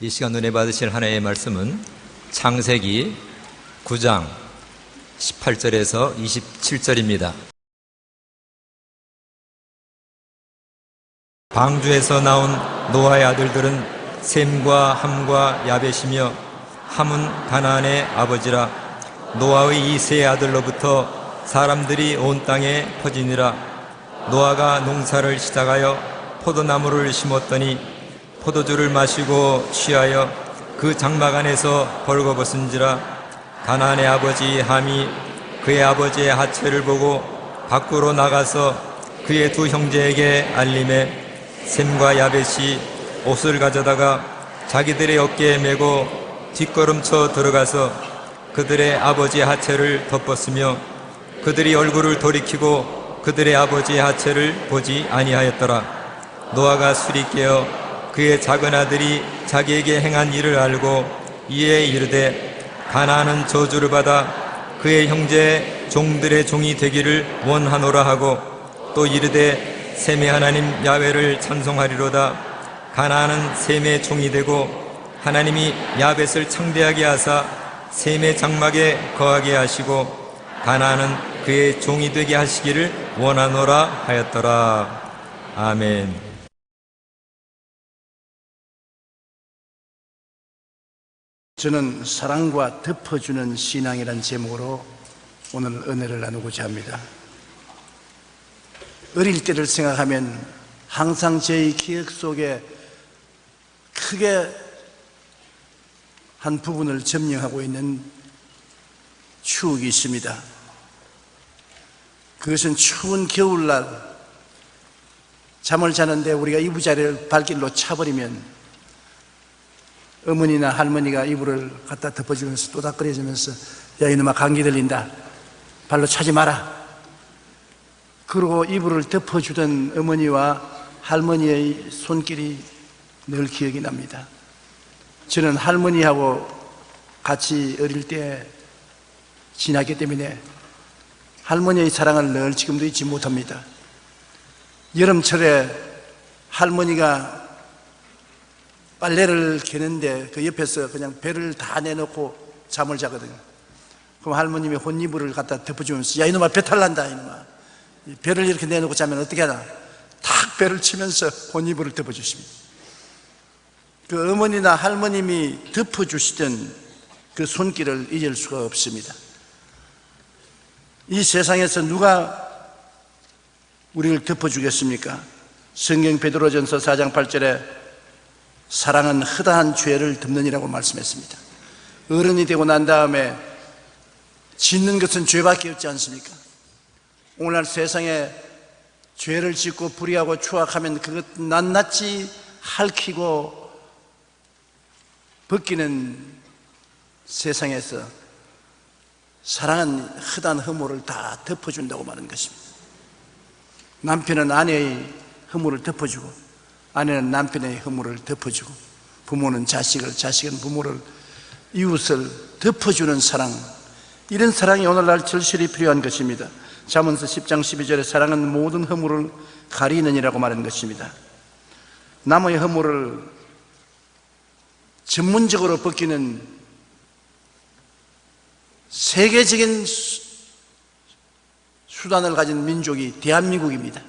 이 시간 은혜 받으실 하나님의 말씀은 창세기 9장 18절에서 27절입니다. 방주에서 나온 노아의 아들들은 셈과 함과 야벳이며 함은 가나안의 아버지라. 노아의 이 세 아들로부터 사람들이 온 땅에 퍼지니라. 노아가 농사를 시작하여 포도나무를 심었더니 포도주를 마시고 취하여 그 장막 안에서 벌거벗은지라. 가나안의 아버지 함이 그의 아버지의 하체를 보고 밖으로 나가서 그의 두 형제에게 알림해 셈과 야벳이 옷을 가져다가 자기들의 어깨에 메고 뒷걸음쳐 들어가서 그들의 아버지의 하체를 덮었으며 그들이 얼굴을 돌이키고 그들의 아버지의 하체를 보지 아니하였더라. 노아가 술이 깨어 그의 작은 아들이 자기에게 행한 일을 알고 이에 이르되 가나안은 저주를 받아 그의 형제 종들의 종이 되기를 원하노라 하고 또 이르되 셈의 하나님 야훼를 찬송하리로다. 가나안은 셈의 종이 되고 하나님이 야벳을 창대하게 하사 셈의 장막에 거하게 하시고 가나안은 그의 종이 되게 하시기를 원하노라 하였더라. 아멘. 저는 사랑과 덮어주는 신앙이라는 제목으로 오늘 은혜를 나누고자 합니다. 어릴 때를 생각하면 항상 제 기억 속에 크게 한 부분을 점령하고 있는 추억이 있습니다. 그것은 추운 겨울날 잠을 자는데 우리가 이부자리를 발길로 차버리면 어머니나 할머니가 이불을 갖다 덮어주면서 또닥거려주면서 야 이놈아 감기 들린다 발로 차지 마라. 그러고 이불을 덮어주던 어머니와 할머니의 손길이 늘 기억이 납니다. 저는 할머니하고 같이 어릴 때 지났기 때문에 할머니의 사랑을 늘 지금도 잊지 못합니다. 여름철에 할머니가 빨래를 개는데 그 옆에서 그냥 배를 다 내놓고 잠을 자거든요. 그럼 할머님이 혼이불을 갖다 덮어주면서 야 이놈아 배탈 난다 이놈아 배를 이렇게 내놓고 자면 어떻게 하나 탁 배를 치면서 혼이불을 덮어주십니다. 그 어머니나 할머님이 덮어주시던 그 손길을 잊을 수가 없습니다. 이 세상에서 누가 우리를 덮어주겠습니까? 성경 베드로전서 4장 8절에 사랑은 허다한 죄를 덮느니라고 말씀했습니다. 어른이 되고 난 다음에 짓는 것은 죄밖에 없지 않습니까? 오늘날 세상에 죄를 짓고 불의하고 추악하면 그것 낱낱이 핥히고 벗기는 세상에서 사랑은 허다한 허물을 다 덮어준다고 말하는 것입니다. 남편은 아내의 허물을 덮어주고 아내는 남편의 허물을 덮어주고 부모는 자식을, 자식은 부모를, 이웃을 덮어주는 사랑, 이런 사랑이 오늘날 절실히 필요한 것입니다. 잠언서 10장 12절에 사랑은 모든 허물을 가리느니라고 말하는 것입니다. 남의 허물을 전문적으로 벗기는 세계적인 수단을 가진 민족이 대한민국입니다.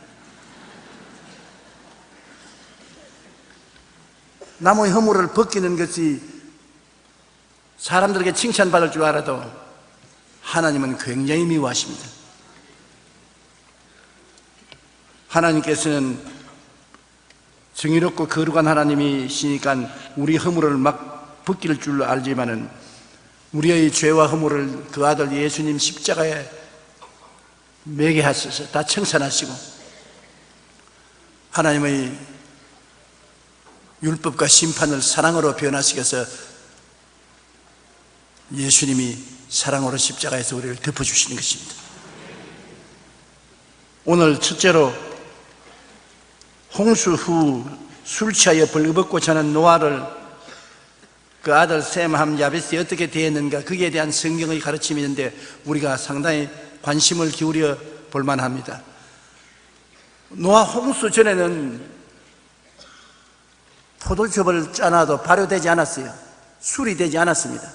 남의 허물을 벗기는 것이 사람들에게 칭찬받을 줄 알아도 하나님은 굉장히 미워하십니다. 하나님께서는 정의롭고 거룩한 하나님이시니까 우리 허물을 막 벗길 줄 알지만은 우리의 죄와 허물을 그 아들 예수님 십자가에 매게 하셔서 다 청산하시고 하나님의 율법과 심판을 사랑으로 변화시켜서 예수님이 사랑으로 십자가에서 우리를 덮어주시는 것입니다. 오늘 첫째로 홍수 후 술 취하여 벌거벗고 자는 노아를 그 아들 셈, 함, 야벳이 어떻게 대했는가, 거기에 대한 성경의 가르침이 있는데 우리가 상당히 관심을 기울여 볼 만합니다. 노아 홍수 전에는 포도즙을 짜놔도 발효되지 않았어요. 술이 되지 않았습니다.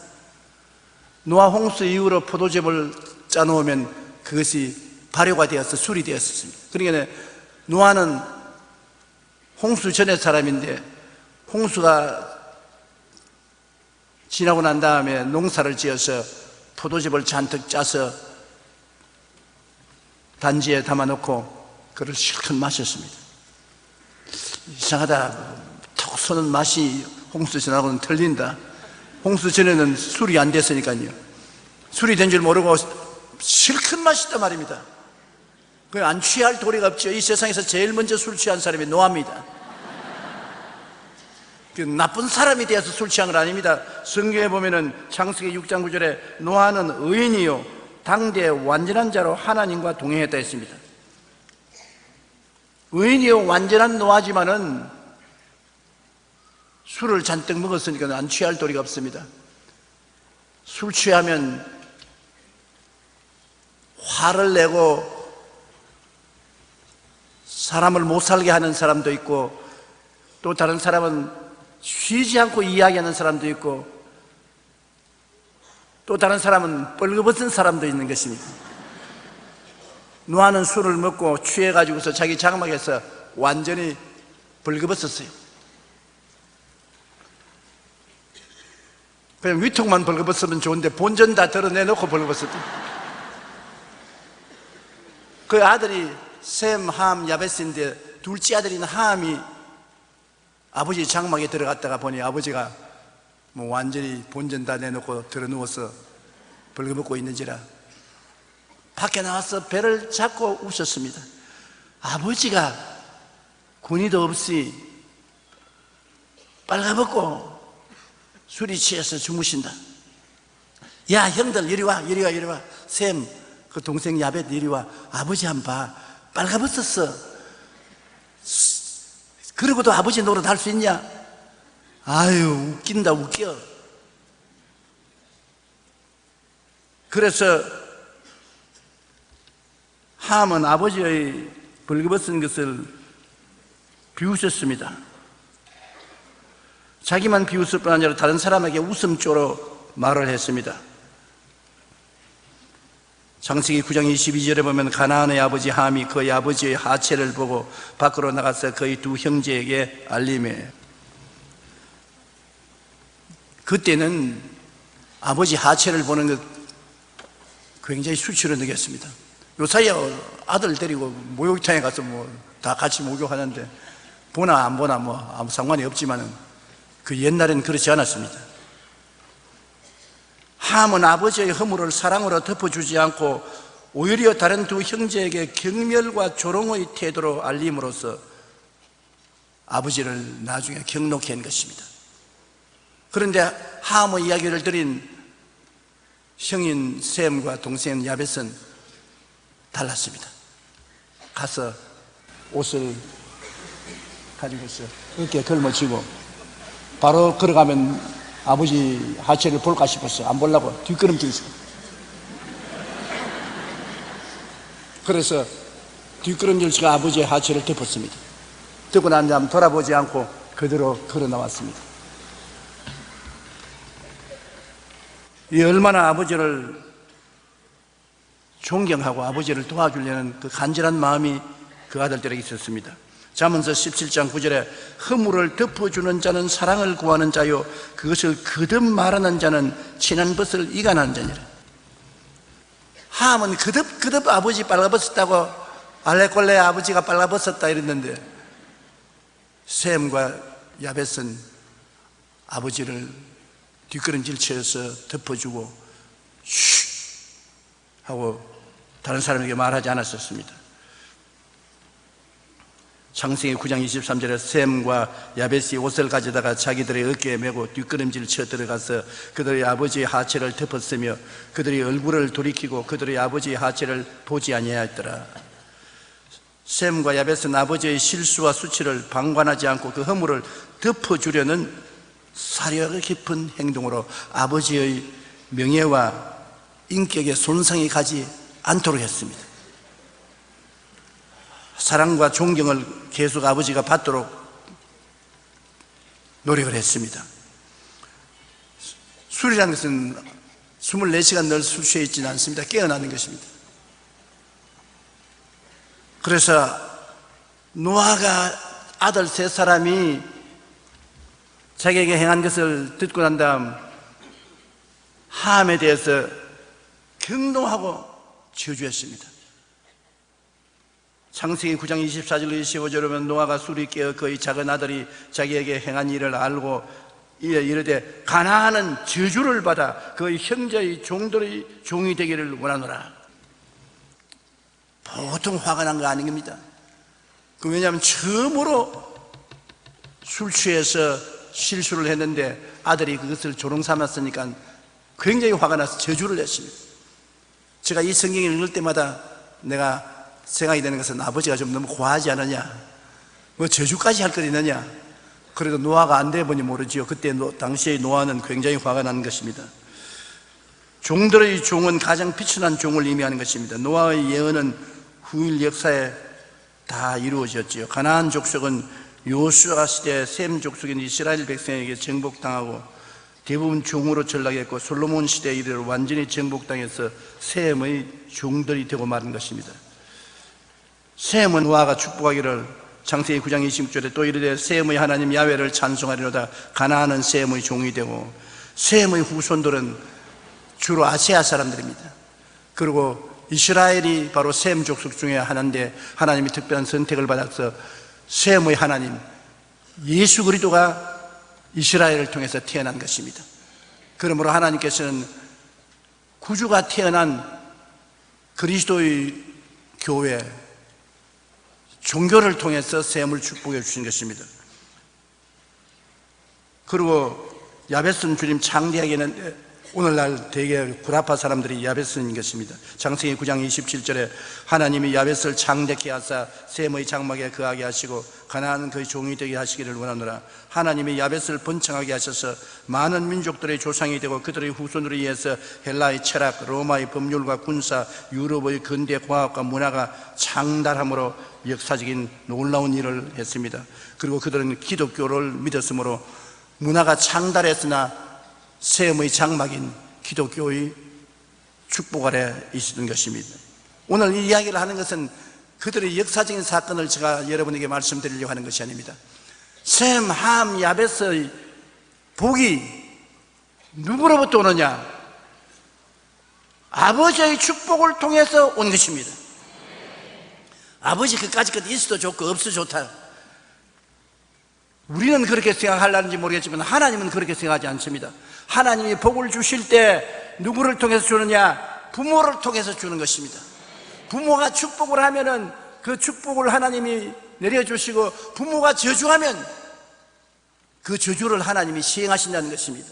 노아 홍수 이후로 포도즙을 짜놓으면 그것이 발효가 되어서 술이 되었습니다. 그러니까 노아는 홍수 전의 사람인데 홍수가 지나고 난 다음에 농사를 지어서 포도즙을 잔뜩 짜서 단지에 담아놓고 그를 실컷 마셨습니다. 이상하다. 톡 쏘는 맛이 홍수 전하고는 틀린다. 홍수 전에는 술이 안 됐으니까요. 술이 된 줄 모르고 실컷 마셨단 말입니다. 그 안 취할 도리가 없죠. 이 세상에서 제일 먼저 술 취한 사람이 노아입니다. 그 나쁜 사람이 되어서 술 취한 건 아닙니다. 성경에 보면은 창세기 6장 9절에 노아는 의인이요 당대 완전한 자로 하나님과 동행했다 했습니다. 의인이요 완전한 노아지만은 술을 잔뜩 먹었으니까 안 취할 도리가 없습니다. 술 취하면 화를 내고 사람을 못 살게 하는 사람도 있고, 또 다른 사람은 쉬지 않고 이야기하는 사람도 있고, 또 다른 사람은 뻘거벗은 사람도 있는 것입니다. 노아는 술을 먹고 취해가지고서 자기 장막에서 완전히 벌거벗었어요. 그냥 위통만 벌거벗으면 좋은데 본전 다 드러내놓고 벌거벗었대. 그 아들이 셈, 함, 야베스인데 둘째 아들인 함이 아버지 장막에 들어갔다가 보니 아버지가 뭐 완전히 본전 다 내놓고 들어누워서 벌거벗고 있는지라 밖에 나와서 배를 잡고 웃었습니다. 아버지가 군의도 없이 빨가벗고 술이 취해서 주무신다. 야 형들 이리 와 이리 와 이리 와. 셈 그 동생 야벳 이리 와. 아버지 한번 봐. 빨가벗었어. 그러고도 아버지 노릇 할 수 있냐? 아유 웃긴다 웃겨. 그래서 함은 아버지의 벌거벗은 것을 비웃었습니다. 자기만 비웃을 뿐 아니라 다른 사람에게 웃음조로 말을 했습니다. 창세기 9장 22절에 보면 가나안의 아버지 함이 그의 아버지의 하체를 보고 밖으로 나가서 그의 두 형제에게 알림해. 그때는 아버지 하체를 보는 것 굉장히 수치로 느꼈습니다. 요사이에 아들 데리고 목욕탕에 가서 뭐 다 같이 목욕하는데 보나 안 보나 뭐 아무 상관이 없지만은 그 옛날에는 그렇지 않았습니다. 함은 아버지의 허물을 사랑으로 덮어주지 않고 오히려 다른 두 형제에게 경멸과 조롱의 태도로 알림으로써 아버지를 나중에 경록해 한 것입니다. 그런데 함의 이야기를 들은 형인 셈과 동생 야벳은 달랐습니다. 가서 옷을 가지고서 어깨에 걸머쥐고 바로 걸어가면 아버지 하체를 볼까 싶었어. 안 보려고 뒷걸음질했어. 그래서 뒷걸음질치가 아버지의 하체를 덮었습니다. 덮고 난 다음 돌아보지 않고 그대로 걸어 나왔습니다. 이 얼마나 아버지를 존경하고 아버지를 도와주려는 그 간절한 마음이 그 아들들에게 있었습니다. 잠언서 17장 9절에 허물을 덮어주는 자는 사랑을 구하는 자요 그것을 거듭 말하는 자는 친한 벗을 이간하는 자니라. 함은 거듭 아버지 빨가벗었다고 알레꼴레 아버지가 빨가벗었다 이랬는데 셈과 야벳은 아버지를 뒷걸음질 쳐서 덮어주고 쉿 하고 다른 사람에게 말하지 않았었습니다. 창세기 9장 23절에 셈과 야벳이 옷을 가져다가 자기들의 어깨에 메고 뒷걸음질 쳐 들어가서 그들의 아버지의 하체를 덮었으며 그들의 얼굴을 돌이키고 그들의 아버지의 하체를 보지 아니하였더라. 셈과 야벳은 아버지의 실수와 수치를 방관하지 않고 그 허물을 덮어주려는 사려 깊은 행동으로 아버지의 명예와 인격에 손상이 가지 않도록 했습니다. 사랑과 존경을 계속 아버지가 받도록 노력을 했습니다. 술이라는 것은 24시간 늘 술 취해 있지는 않습니다. 깨어나는 것입니다. 그래서 노아가 아들 3사람이 자기에게 행한 것을 듣고 난 다음 함에 대해서 경노하고 저주했습니다. 창세기 9장 24절 25절에 보면 노아가 술이 깨어 그의 작은 아들이 자기에게 행한 일을 알고 이르되 가나안은 저주를 받아 그의 형제의 종들의 종이 되기를 원하노라. 보통 화가 난 거 아닙니다. 왜냐하면 처음으로 술 취해서 실수를 했는데 아들이 그것을 조롱 삼았으니까 굉장히 화가 나서 저주를 했습니다. 제가 이 성경을 읽을 때마다 내가 생각이 되는 것은 아버지가 좀 너무 과하지 않느냐, 뭐 저주까지 할 것 있느냐. 그래도 노아가 안 돼 보니 모르지요. 그때 당시의 노아는 굉장히 화가 나는 것입니다. 종들의 종은 가장 비천한 종을 의미하는 것입니다. 노아의 예언은 후일 역사에 다 이루어졌지요. 가나안 족속은 요수아 시대 셈 족속인 이스라엘 백성에게 정복당하고 대부분 종으로 전락했고 솔로몬 시대에 이르러 완전히 정복당해서 셈의 종들이 되고 마는 것입니다. 셈은 노아가 축복하기를 창세기 9장 26절에 또 이르되 셈의 하나님 야훼를 찬송하리로다. 가나안은 셈의 종이 되고, 셈의 후손들은 주로 아시아 사람들입니다. 그리고 이스라엘이 바로 셈 족속 중에 하나인데 하나님이 특별한 선택을 받아서 셈의 하나님 예수 그리스도가 이스라엘을 통해서 태어난 것입니다. 그러므로 하나님께서는 구주가 태어난 그리스도의 교회 종교를 통해서 셈을 축복해 주신 것입니다. 그리고 야베스는 주님 창대하게는 오늘날 대개 구라파 사람들이 야베스인 것입니다. 창세기 9장 27절에 하나님이 야베스를 창대케 하사 셈의 장막에 거하게 하시고 가나안은 그의 종이 되게 하시기를 원하노라. 하나님이 야베스를 번창하게 하셔서 많은 민족들의 조상이 되고 그들의 후손으로 인해서 헬라의 철학, 로마의 법률과 군사, 유럽의 근대 과학과 문화가 창달함으로 역사적인 놀라운 일을 했습니다. 그리고 그들은 기독교를 믿었으므로 문화가 창달했으나 셈의 장막인 기독교의 축복 아래 있었던 것입니다. 오늘 이 이야기를 하는 것은 그들의 역사적인 사건을 제가 여러분에게 말씀드리려고 하는 것이 아닙니다. 셈, 함, 야베스의 복이 누구로부터 오느냐? 아버지의 축복을 통해서 온 것입니다. 아버지 그까짓 것 있어도 좋고 없어도 좋다. 우리는 그렇게 생각하려는지 모르겠지만 하나님은 그렇게 생각하지 않습니다. 하나님이 복을 주실 때 누구를 통해서 주느냐? 부모를 통해서 주는 것입니다. 부모가 축복을 하면은 그 축복을 하나님이 내려주시고, 부모가 저주하면 그 저주를 하나님이 시행하신다는 것입니다.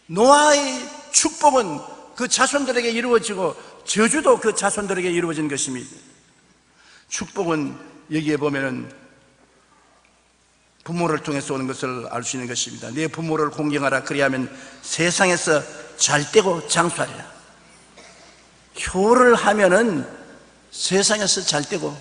노아의 축복은 그 자손들에게 이루어지고 저주도 그 자손들에게 이루어진 것입니다. 축복은 여기에 보면은 부모를 통해서 오는 것을 알 수 있는 것입니다. 네 부모를 공경하라. 그리하면 세상에서 잘되고 장수하리라. 효를 하면은 세상에서 잘되고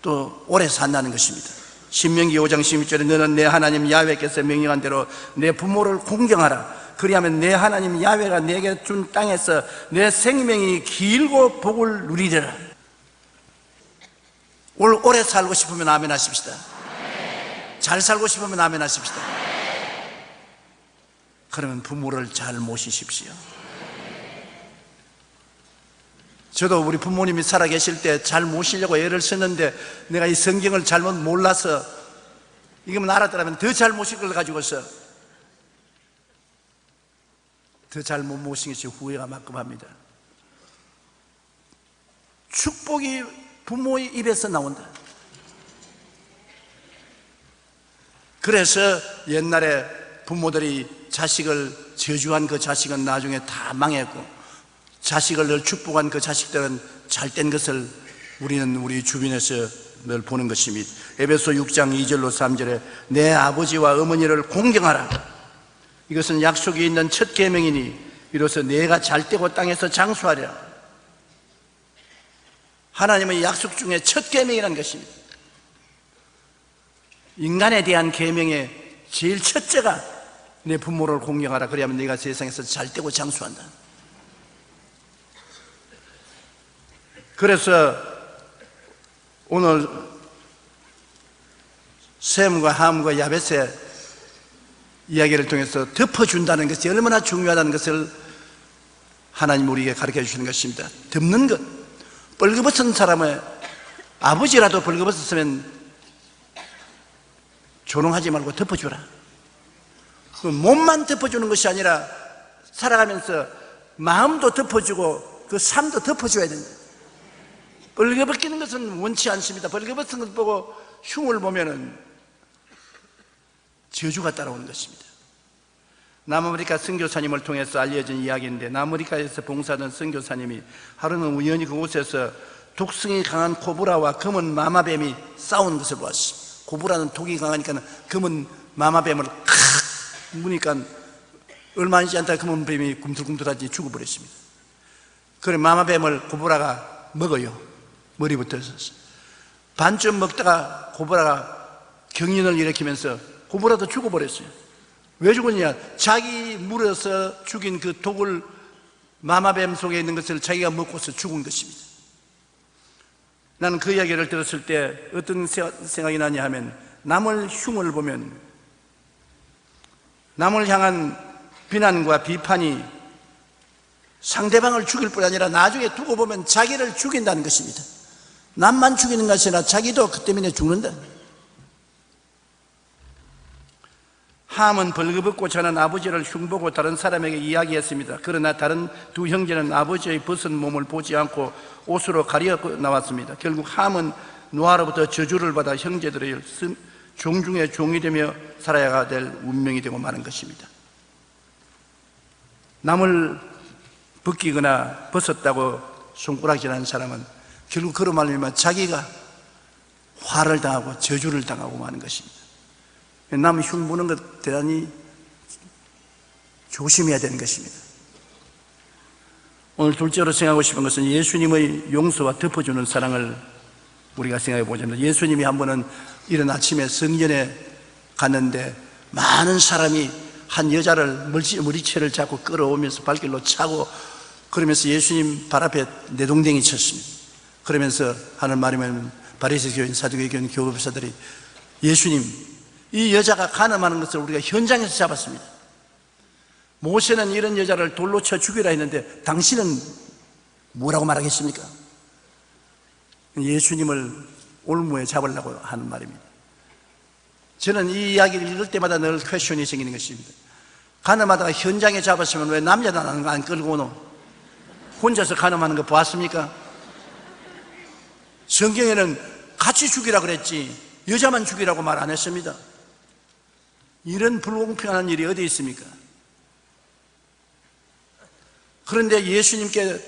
또 오래 산다는 것입니다. 신명기 5장 16절에 너는 내 하나님 야훼께서 명령한 대로 내 부모를 공경하라. 그리하면 내 하나님 야훼가 내게 준 땅에서 내 생명이 길고 복을 누리리라. 오래 살고 싶으면 아멘 하십시다. 잘 살고 싶으면 아멘 하십시다. 그러면 부모를 잘 모시십시오. 저도 우리 부모님이 살아계실 때 잘 모시려고 애를 썼는데 내가 이 성경을 잘못 몰라서 이거만 알았더라면 더 잘 모실 걸 가지고서 더 잘 못 모신 것이 후회가 만큼합니다. 축복이 부모의 입에서 나온다. 그래서 옛날에 부모들이 자식을 저주한 그 자식은 나중에 다 망했고, 자식을 늘 축복한 그 자식들은 잘된 것을 우리는 우리 주변에서 늘 보는 것입니다. 에베소 6장 2절로 3절에 내 아버지와 어머니를 공경하라. 이것은 약속이 있는 첫 계명이니 이로써 내가 잘되고 땅에서 장수하리라. 하나님의 약속 중에 첫 계명이라는 것입니다. 인간에 대한 계명의 제일 첫째가 내 부모를 공경하라. 그래야만 네가 세상에서 잘되고 장수한다. 그래서 오늘 셈과 함과 야벳의 이야기를 통해서 덮어준다는 것이 얼마나 중요하다는 것을 하나님 우리에게 가르쳐 주시는 것입니다. 덮는 것. 벌거벗은 사람의 아버지라도 벌거벗었으면 조롱하지 말고 덮어주라. 그 몸만 덮어주는 것이 아니라 살아가면서 마음도 덮어주고 그 삶도 덮어줘야 됩니다. 벌거벗기는 것은 원치 않습니다. 벌거벗은 것 보고 흉을 보면은 저주가 따라오는 것입니다. 남아메리카 선교사님을 통해서 알려진 이야기인데, 남아메리카에서 봉사하던 선교사님이 하루는 우연히 그곳에서 독성이 강한 코브라와 검은 마마뱀이 싸우는 것을 보았습니다. 코브라는 독이 강하니까 검은 마마뱀을 칵 무니까 얼마 있지 않다 검은 뱀이 꿈틀꿈틀하지 죽어버렸습니다. 그래 마마뱀을 코브라가 먹어요. 머리부터 해서 반쯤 먹다가 코브라가 경련을 일으키면서 코브라도 죽어버렸어요. 왜 죽었냐? 자기 물어서 죽인 그 독을 마마뱀 속에 있는 것을 자기가 먹고서 죽은 것입니다. 나는 그 이야기를 들었을 때 어떤 생각이 나냐 하면, 남을 흉을 보면 남을 향한 비난과 비판이 상대방을 죽일 뿐 아니라 나중에 두고 보면 자기를 죽인다는 것입니다. 남만 죽이는 것이 아니라 자기도 그 때문에 죽는다. 함은 벌거벗고 자는 아버지를 흉보고 다른 사람에게 이야기했습니다. 그러나 다른 두 형제는 아버지의 벗은 몸을 보지 않고 옷으로 가려 나왔습니다. 결국 함은 노아로부터 저주를 받아 형제들의 종중의 종이 되며 살아야 될 운명이 되고 마는 것입니다. 남을 벗기거나 벗었다고 손가락질하는 사람은 결국 그로 말미암아 자기가 화를 당하고 저주를 당하고 마는 것입니다. 남 흉보는 것 대단히 조심해야 되는 것입니다. 오늘 둘째로 생각하고 싶은 것은 예수님의 용서와 덮어주는 사랑을 우리가 생각해 보자면, 예수님이 한 번은 이른 아침에 성전에 갔는데 많은 사람이 한 여자를 머리채를 잡고 끌어오면서 발길로 차고, 그러면서 예수님 발 앞에 내동댕이 쳤습니다. 그러면서 하는 말이면 바리새 교인, 사두개 교인, 교법사들이 예수님, 이 여자가 간음하는 것을 우리가 현장에서 잡았습니다. 모세는 이런 여자를 돌로 쳐 죽이라 했는데 당신은 뭐라고 말하겠습니까? 예수님을 올무에 잡으려고 하는 말입니다. 저는 이 이야기를 읽을 때마다 늘 퀘스천이 생기는 것입니다. 간음하다가 현장에 잡았으면 왜 남자도 안 끌고 오노? 혼자서 간음하는 거 보았습니까? 성경에는 같이 죽이라 그랬지 여자만 죽이라고 말 안 했습니다. 이런 불공평한 일이 어디 있습니까? 그런데 예수님께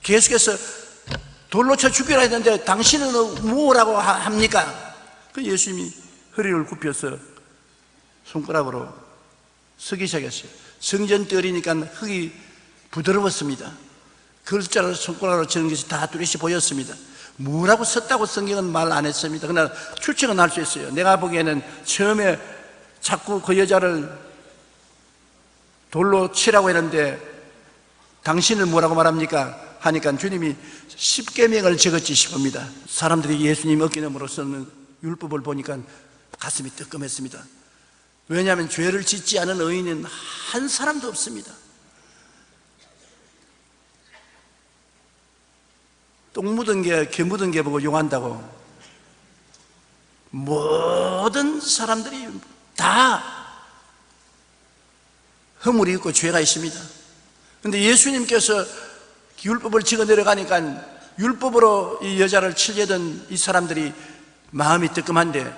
계속해서 돌로 쳐 죽이라 했는데 당신은 뭐라고 합니까? 그 예수님이 허리를 굽혀서 손가락으로 서기 시작했어요. 성전 뜰이니까 흙이 부드러웠습니다. 글자를 손가락으로 적은 것이 다 뚜렷이 보였습니다. 뭐라고 썼다고 성경은 말 안 했습니다. 그러나 추측은 할 수 있어요. 내가 보기에는 처음에 자꾸 그 여자를 돌로 치라고 했는데 당신은 뭐라고 말합니까? 하니까 주님이 십계명을 적었지 싶습니다. 사람들이 예수님 어깨너머로서는 율법을 보니까 가슴이 뜨끔했습니다. 왜냐하면 죄를 짓지 않은 의인은 한 사람도 없습니다. 똥 묻은 게, 개 묻은 게 보고 용한다고 모든 사람들이 다 허물이 있고 죄가 있습니다. 그런데 예수님께서 율법을 찍어 내려가니까 율법으로 이 여자를 치려던 이 사람들이 마음이 뜨끔한데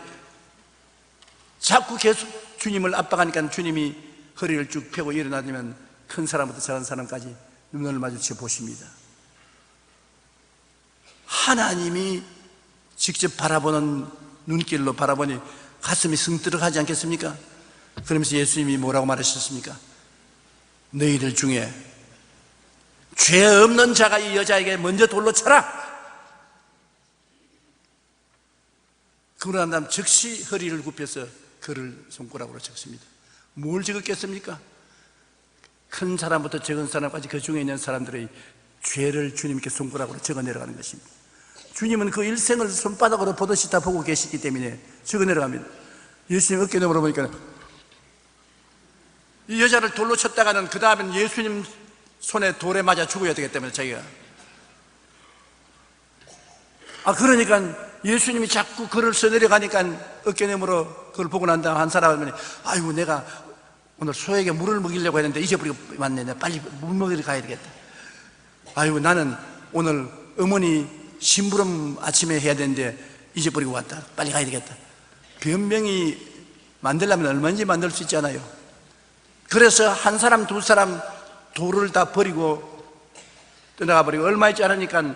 자꾸 계속 주님을 압박하니까 주님이 허리를 쭉 펴고 일어나면 큰 사람부터 작은 사람까지 눈을 마주쳐 보십니다. 하나님이 직접 바라보는 눈길로 바라보니 가슴이 승뜨럭하지 않겠습니까? 그러면서 예수님이 뭐라고 말하셨습니까? 너희들 중에 죄 없는 자가 이 여자에게 먼저 돌로 쳐라. 그러고 난 다음 즉시 허리를 굽혀서 그를 손가락으로 적습니다. 뭘 적었겠습니까? 큰 사람부터 적은 사람까지 그 중에 있는 사람들의 죄를 주님께 손가락으로 적어 내려가는 것입니다. 주님은 그 일생을 손바닥으로 보듯이 다 보고 계시기 때문에 적어 내려갑니다. 예수님 어깨 너머로 보니까 이 여자를 돌로 쳤다가는 그 다음엔 예수님 손에 돌에 맞아 죽어야 되기 때문에 자기가 그러니까 예수님이 자꾸 글을 써내려가니까 어깨 너머로 그걸 보고 난 다음 한 사람은 아이고 내가 오늘 소에게 물을 먹이려고 했는데 잊어버리고 왔네. 내가 빨리 물 먹이러 가야 되겠다. 아이고 나는 오늘 어머니 심부름 아침에 해야 되는데 잊어버리고 왔다. 빨리 가야 되겠다. 변명이 만들려면 얼마든지 만들 수 있잖아요. 그래서 한 사람 두 사람 돌을 다 버리고 떠나가 버리고 얼마 있지 않으니까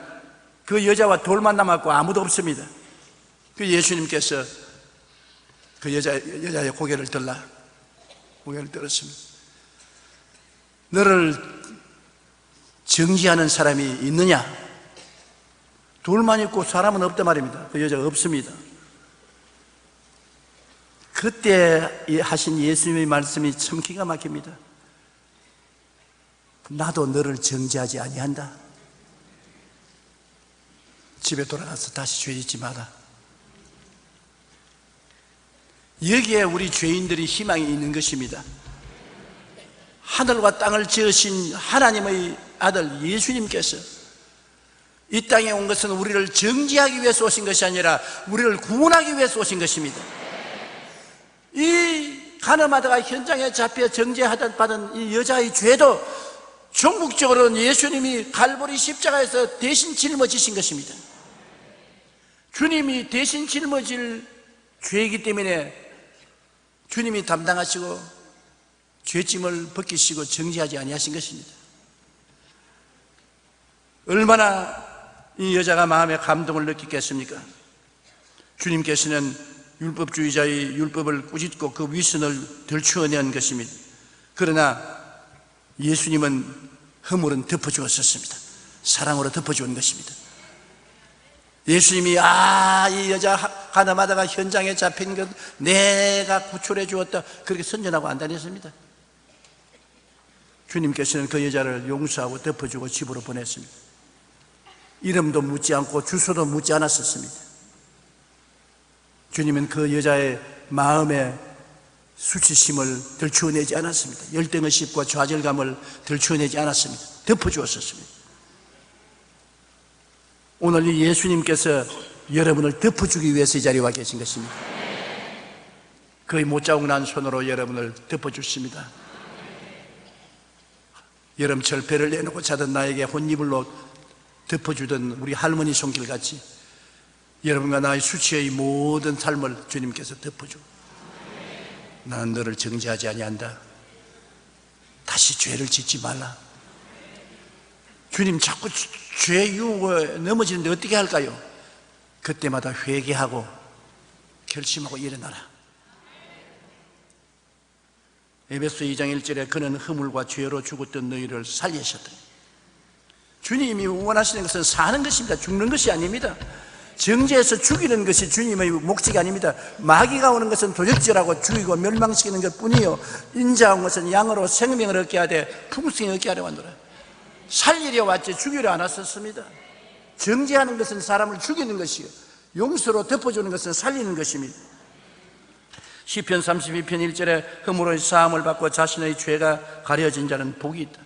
그 여자와 돌만 남았고 아무도 없습니다. 그 예수님께서 그 여자의 고개를 들었습니다. 너를 정지하는 사람이 있느냐? 돌만 있고 사람은 없단 말입니다. 그 여자가 없습니다. 그때 하신 예수님의 말씀이 참 기가 막힙니다. 나도 너를 정지하지 아니한다. 집에 돌아가서 다시 죄 짓지 마라. 여기에 우리 죄인들이 희망이 있는 것입니다. 하늘과 땅을 지으신 하나님의 아들 예수님께서 이 땅에 온 것은 우리를 정지하기 위해서 오신 것이 아니라 우리를 구원하기 위해서 오신 것입니다. 이 가늠하다가 현장에 잡혀 정죄하던 받은 이 여자의 죄도 종국적으로는 예수님이 갈보리 십자가에서 대신 짊어지신 것입니다. 주님이 대신 짊어질 죄이기 때문에 주님이 담당하시고 죄짐을 벗기시고 정죄하지 아니하신 것입니다. 얼마나 이 여자가 마음에 감동을 느끼겠습니까? 주님께서는 율법주의자의 율법을 꾸짖고 그 위선을 들추어낸 것입니다. 그러나 예수님은 허물은 덮어주었었습니다. 사랑으로 덮어주은 것입니다. 예수님이 이 여자 가늠하다가 현장에 잡힌 것 내가 구출해 주었다 그렇게 선전하고 안 다녔습니다. 주님께서는 그 여자를 용서하고 덮어주고 집으로 보냈습니다. 이름도 묻지 않고 주소도 묻지 않았었습니다. 주님은 그 여자의 마음에 수치심을 들추어내지 않았습니다. 열등의식과 좌절감을 들추어내지 않았습니다. 덮어주었었습니다. 오늘 이 예수님께서 여러분을 덮어주기 위해서 이 자리에 와 계신 것입니다. 그의 못자국난 손으로 여러분을 덮어주십니다. 여름철 배를 내놓고 자던 나에게 혼이불로 덮어주던 우리 할머니 손길같이 여러분과 나의 수치의 모든 삶을 주님께서 덮어주고 나는 너를 정죄하지 아니한다. 다시 죄를 짓지 말라. 주님 자꾸 죄 유혹에 넘어지는데 어떻게 할까요? 그때마다 회개하고 결심하고 일어나라. 에베소 2장 1절에 그는 허물과 죄로 죽었던 너희를 살리셨다. 주님이 원하시는 것은 사는 것입니다. 죽는 것이 아닙니다. 정죄해서 죽이는 것이 주님의 목적이 아닙니다. 마귀가 오는 것은 도적질하고 죽이고 멸망시키는 것 뿐이요 인자한 것은 양으로 생명을 얻게 하되 풍성히 얻게 하려 왔노라. 살리려 왔지 죽이려 안 왔었습니다. 정죄하는 것은 사람을 죽이는 것이요 용서로 덮어주는 것은 살리는 것입니다. 시편 32편 1절에 허물의 사함을 받고 자신의 죄가 가려진 자는 복이 있다.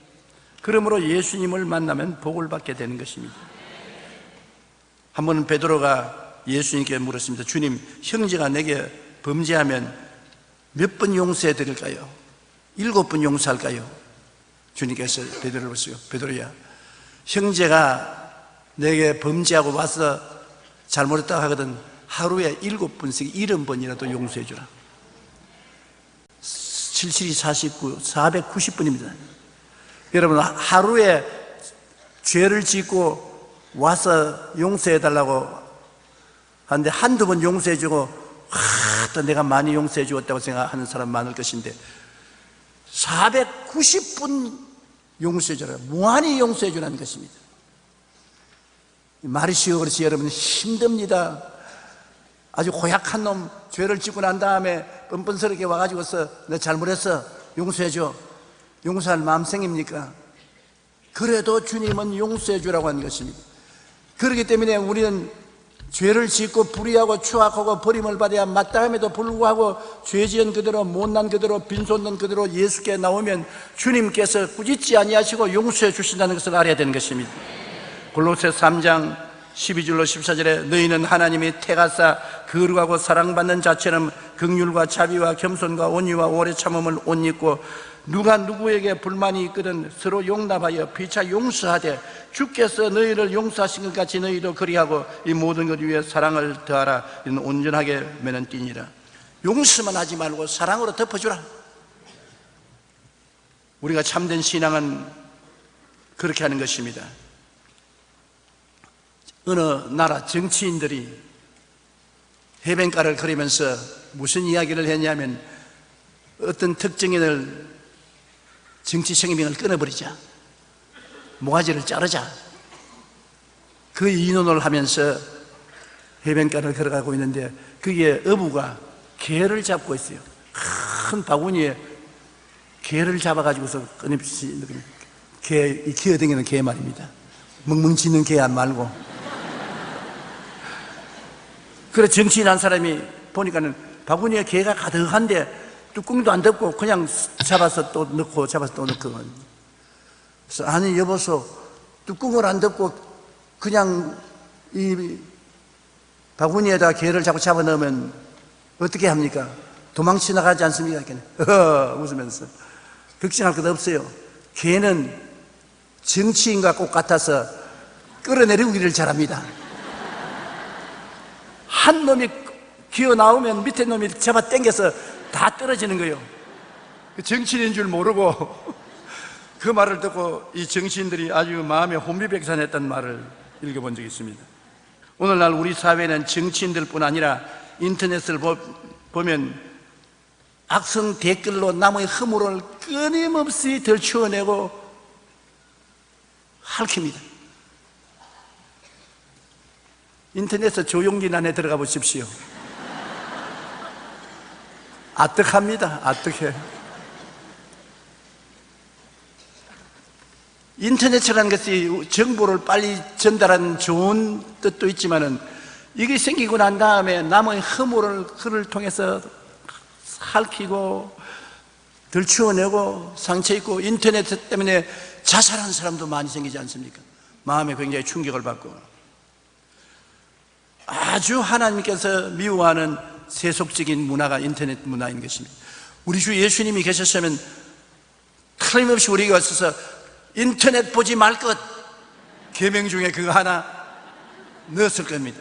그러므로 예수님을 만나면 복을 받게 되는 것입니다. 한 번은 베드로가 예수님께 물었습니다. 주님, 형제가 내게 범죄하면 몇 번 용서해 드릴까요? 7번 용서할까요? 주님께서 베드로를 보시고 베드로야, 형제가 내게 범죄하고 와서 잘못했다고 하거든 하루에 7번씩 70번이라도 용서해 주라. 77이 49, 490번입니다. 여러분, 하루에 죄를 짓고 와서 용서해 달라고 하는데 한두 번 용서해 주고 또 내가 많이 용서해 주었다고 생각하는 사람 많을 것인데 490분 용서해 주라. 무한히 용서해 주라는 것입니다. 말이 쉬워 그렇지 여러분 힘듭니다. 아주 고약한 놈, 죄를 짓고 난 다음에 뻔뻔스럽게 와가지고서 내 잘못했어, 용서해줘. 용서할 마음 생깁니까? 그래도 주님은 용서해 주라고 하는 것입니다. 그렇기 때문에 우리는 죄를 짓고 불의하고 추악하고 버림을 받아야 마땅함에도 불구하고 죄 지은 그대로, 못난 그대로, 빈손된 그대로 예수께 나오면 주님께서 꾸짖지 아니하시고 용서해 주신다는 것을 알아야 되는 것입니다. 골로새 3장 12절로 14절에 너희는 하나님이 택하사 거룩하고 사랑받는 자처럼 긍휼과 자비와 겸손과 온유와 오래 참음을 옷 입고 누가 누구에게 불만이 있거든 서로 용납하여 피차 용서하되 주께서 너희를 용서하신 것 같이 너희도 그리하고 이 모든 것 위에 사랑을 더하라. 이는 온전하게 매는 띠니라. 용서만 하지 말고 사랑으로 덮어주라. 우리가 참된 신앙은 그렇게 하는 것입니다. 어느 나라 정치인들이 해변가를 걸으면서 무슨 이야기를 했냐면 어떤 특정인을 정치 생명을 끊어버리자, 모가지를 자르자, 그 의논을 하면서 해변가를 걸어가고 있는데 거기에 어부가 개를 잡고 있어요. 큰 바구니에 개를 잡아가지고서 끊임없이 개, 기어다니는 개 말입니다. 멍멍치는 개 안 말고. 그래 정치인 한 사람이 보니까는 바구니에 개가 가득한데 뚜껑도 안 덮고 그냥 잡아서 또 넣고 잡아서 또 넣고. 그래서 아니 여보소, 뚜껑을 안 덮고 그냥 이 바구니에다 개를 자꾸 잡아 넣으면 어떻게 합니까? 도망치 나가지 않습니까? 웃으면서. 걱정할 것 없어요. 개는 정치인과 꼭 같아서 끌어내리기를 잘합니다. 한 놈이 기어 나오면 밑에 놈이 잡아 당겨서 다 떨어지는 거예요. 정치인인 줄 모르고 그 말을 듣고 이 정치인들이 아주 마음에 혼비백산했던 말을 읽어본 적이 있습니다. 오늘날 우리 사회는 정치인들 뿐 아니라 인터넷을 보면 악성 댓글로 남의 허물을 끊임없이 덜치워내고 핥힙니다. 인터넷에 조용진 안에 들어가 보십시오. 아득합니다. 아득해. 인터넷이라는 것이 정보를 빨리 전달하는 좋은 뜻도 있지만은 이게 생기고 난 다음에 남의 허물을 그를 통해서 핥히고 덜치워내고 상처 있고 인터넷 때문에 자살하는 사람도 많이 생기지 않습니까? 마음에 굉장히 충격을 받고 아주 하나님께서 미워하는 세속적인 문화가 인터넷 문화인 것입니다. 우리 주 예수님이 계셨으면 틀림없이 우리가 있어서 인터넷 보지 말 것 계명 중에 그거 하나 넣었을 겁니다.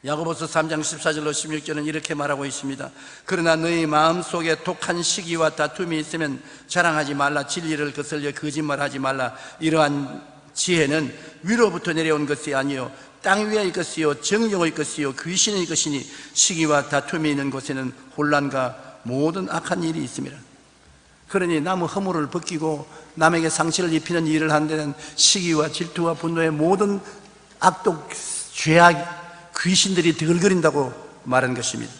야고보서 3장 14절로 16절은 이렇게 말하고 있습니다. 그러나 너희 마음속에 독한 시기와 다툼이 있으면 자랑하지 말라. 진리를 거슬려 거짓말하지 말라. 이러한 지혜는 위로부터 내려온 것이 아니요 땅 위의 것이요 정욕의 것이요 귀신의 것이니 시기와 다툼이 있는 곳에는 혼란과 모든 악한 일이 있습니다. 그러니 남의 허물을 벗기고 남에게 상처를 입히는 일을 하는 데는 시기와 질투와 분노의 모든 악독, 죄악, 귀신들이 덜거린다고 말하는 것입니다.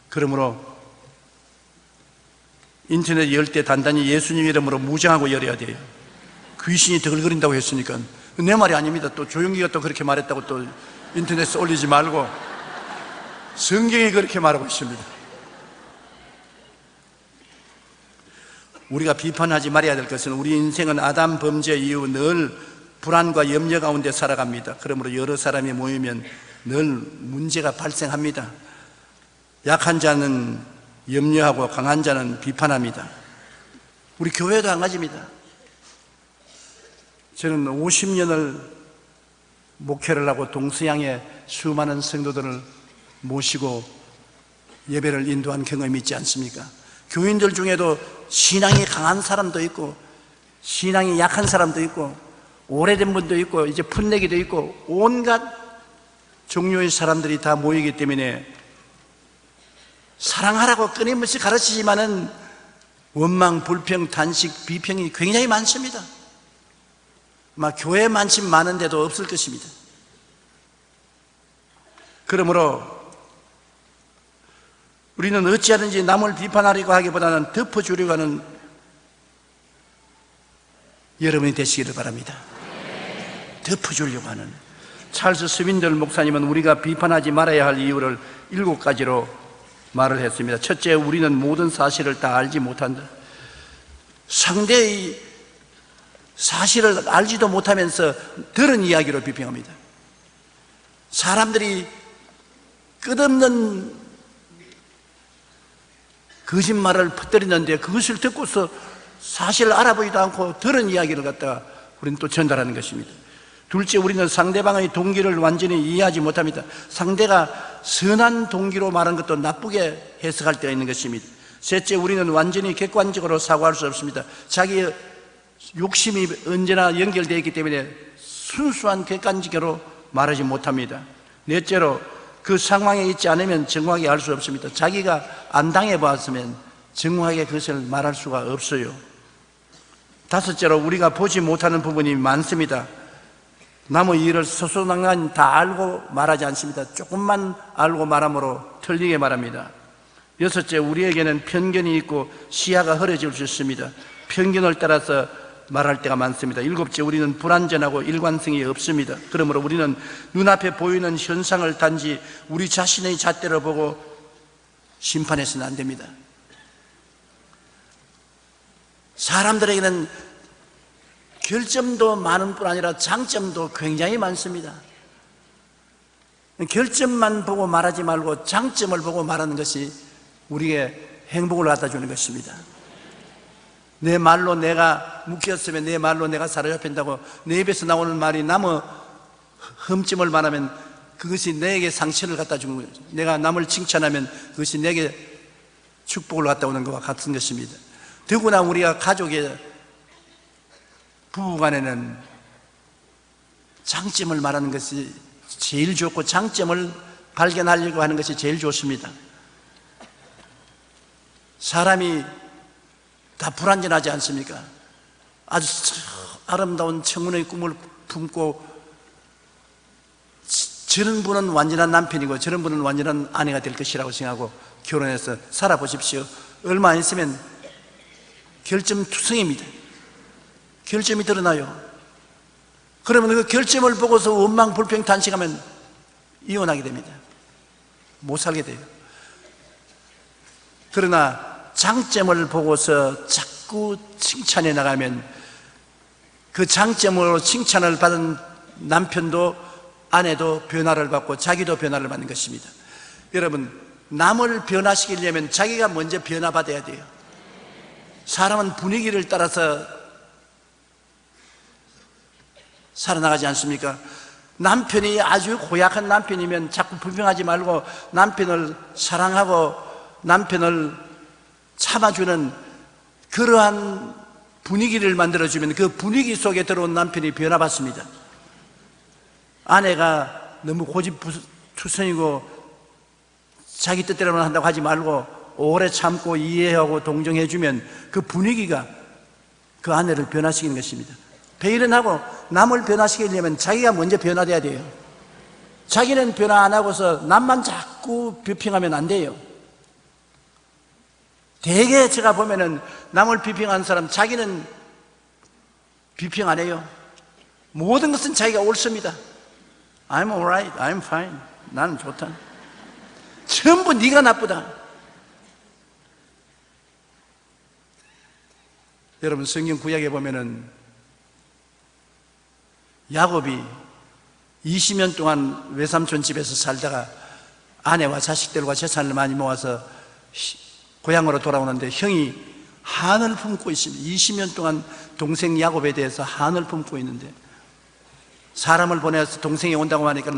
그러므로 인터넷 열 때 단단히 예수님 이름으로 무장하고 열어야 돼요. 귀신이 덜거린다고 했으니까 내 말이 아닙니다. 또 조용기가 또 그렇게 말했다고 또 인터넷에 올리지 말고 성경이 그렇게 말하고 있습니다. 우리가 비판하지 말아야 될 것은 우리 인생은 아담 범죄 이후 늘 불안과 염려 가운데 살아갑니다. 그러므로 여러 사람이 모이면 늘 문제가 발생합니다. 약한 자는 염려하고 강한 자는 비판합니다. 우리 교회도 한 가지입니다. 저는 50년을 목회를 하고 동서양의 수많은 성도들을 모시고 예배를 인도한 경험이 있지 않습니까? 교인들 중에도 신앙이 강한 사람도 있고 신앙이 약한 사람도 있고 오래된 분도 있고 이제 풋내기도 있고 온갖 종류의 사람들이 다 모이기 때문에 사랑하라고 끊임없이 가르치지만은 원망, 불평, 단식, 비평이 굉장히 많습니다. 아마 교회 많지는 많은데도 없을 것입니다. 그러므로 우리는 어찌하든지 남을 비판하려고 하기보다는 덮어주려고 하는 여러분이 되시기를 바랍니다. 덮어주려고 하는. 찰스 스윈들 목사님은 우리가 비판하지 말아야 할 이유를 7가지로 말을 했습니다. 첫째, 우리는 모든 사실을 다 알지 못한다. 상대의 사실을 알지도 못하면서 들은 이야기로 비평합니다. 사람들이 끝없는 거짓말을 퍼뜨리는데 그것을 듣고서 사실을 알아보지도 않고 들은 이야기를 갖다가 우리는 또 전달하는 것입니다. 둘째, 우리는 상대방의 동기를 완전히 이해하지 못합니다. 상대가 선한 동기로 말한 것도 나쁘게 해석할 때가 있는 것입니다. 셋째, 우리는 완전히 객관적으로 사고할 수 없습니다. 자기의 욕심이 언제나 연결되어 있기 때문에 순수한 객관적으로 말하지 못합니다. 넷째로, 그 상황에 있지 않으면 정확하게 알 수 없습니다. 자기가 안 당해봤으면 정확하게 그것을 말할 수가 없어요. 다섯째로, 우리가 보지 못하는 부분이 많습니다. 남의 일을 소소당간 다 알고 말하지 않습니다. 조금만 알고 말함으로 틀리게 말합니다. 여섯째, 우리에게는 편견이 있고 시야가 흐려질 수 있습니다. 편견을 따라서 말할 때가 많습니다. 일곱째, 우리는 불완전하고 일관성이 없습니다. 그러므로 우리는 눈앞에 보이는 현상을 단지 우리 자신의 잣대로 보고 심판해서는 안 됩니다. 사람들에게는 결점도 많은 뿐 아니라 장점도 굉장히 많습니다. 결점만 보고 말하지 말고 장점을 보고 말하는 것이 우리에게 행복을 갖다 주는 것입니다. 내 말로 내가 묶였으면 내 말로 내가 사로잡힌다고 내 입에서 나오는 말이 남의 흠집을 말하면 그것이 내게 상처를 갖다 주는 거예요. 내가 남을 칭찬하면 그것이 내게 축복을 갖다 오는 것과 같은 것입니다. 더구나 우리가 가족의 부부간에는 장점을 말하는 것이 제일 좋고 장점을 발견하려고 하는 것이 제일 좋습니다. 사람이 다 불완전하지 않습니까? 아주 아름다운 청혼의 꿈을 품고 저런 분은 완전한 남편이고 저런 분은 완전한 아내가 될 것이라고 생각하고 결혼해서 살아보십시오. 얼마 안 있으면 결점투성입니다. 결점이 드러나요. 그러면 그 결점을 보고서 원망 불평 탄식하면 이혼하게 됩니다. 못 살게 돼요. 그러나 장점을 보고서 자꾸 칭찬해 나가면 그 장점으로 칭찬을 받은 남편도 아내도 변화를 받고 자기도 변화를 받는 것입니다. 여러분, 남을 변화시키려면 자기가 먼저 변화받아야 돼요. 사람은 분위기를 따라서 살아나가지 않습니까? 남편이 아주 고약한 남편이면 자꾸 불평하지 말고 남편을 사랑하고 남편을 참아주는 그러한 분위기를 만들어주면 그 분위기 속에 들어온 남편이 변화받습니다. 아내가 너무 고집투성이고 자기 뜻대로만 한다고 하지 말고 오래 참고 이해하고 동정해주면 그 분위기가 그 아내를 변화시키는 것입니다. 배일은하고 남을 변화시키려면 자기가 먼저 변화돼야 돼요. 자기는 변화 안 하고서 남만 자꾸 비평하면 안 돼요. 대개 제가 보면은 남을 비평하는 사람 자기는 비평 안 해요. 모든 것은 자기가 옳습니다. I'm alright, I'm fine. 나는 좋다. 전부 네가 나쁘다. 여러분, 성경 구약에 보면은 야곱이 20년 동안 외삼촌 집에서 살다가 아내와 자식들과 재산을 많이 모아서 고향으로 돌아오는데 형이 한을 품고 있습니다. 20년 동안 동생 야곱에 대해서 한을 품고 있는데 사람을 보내서 동생이 온다고 하니까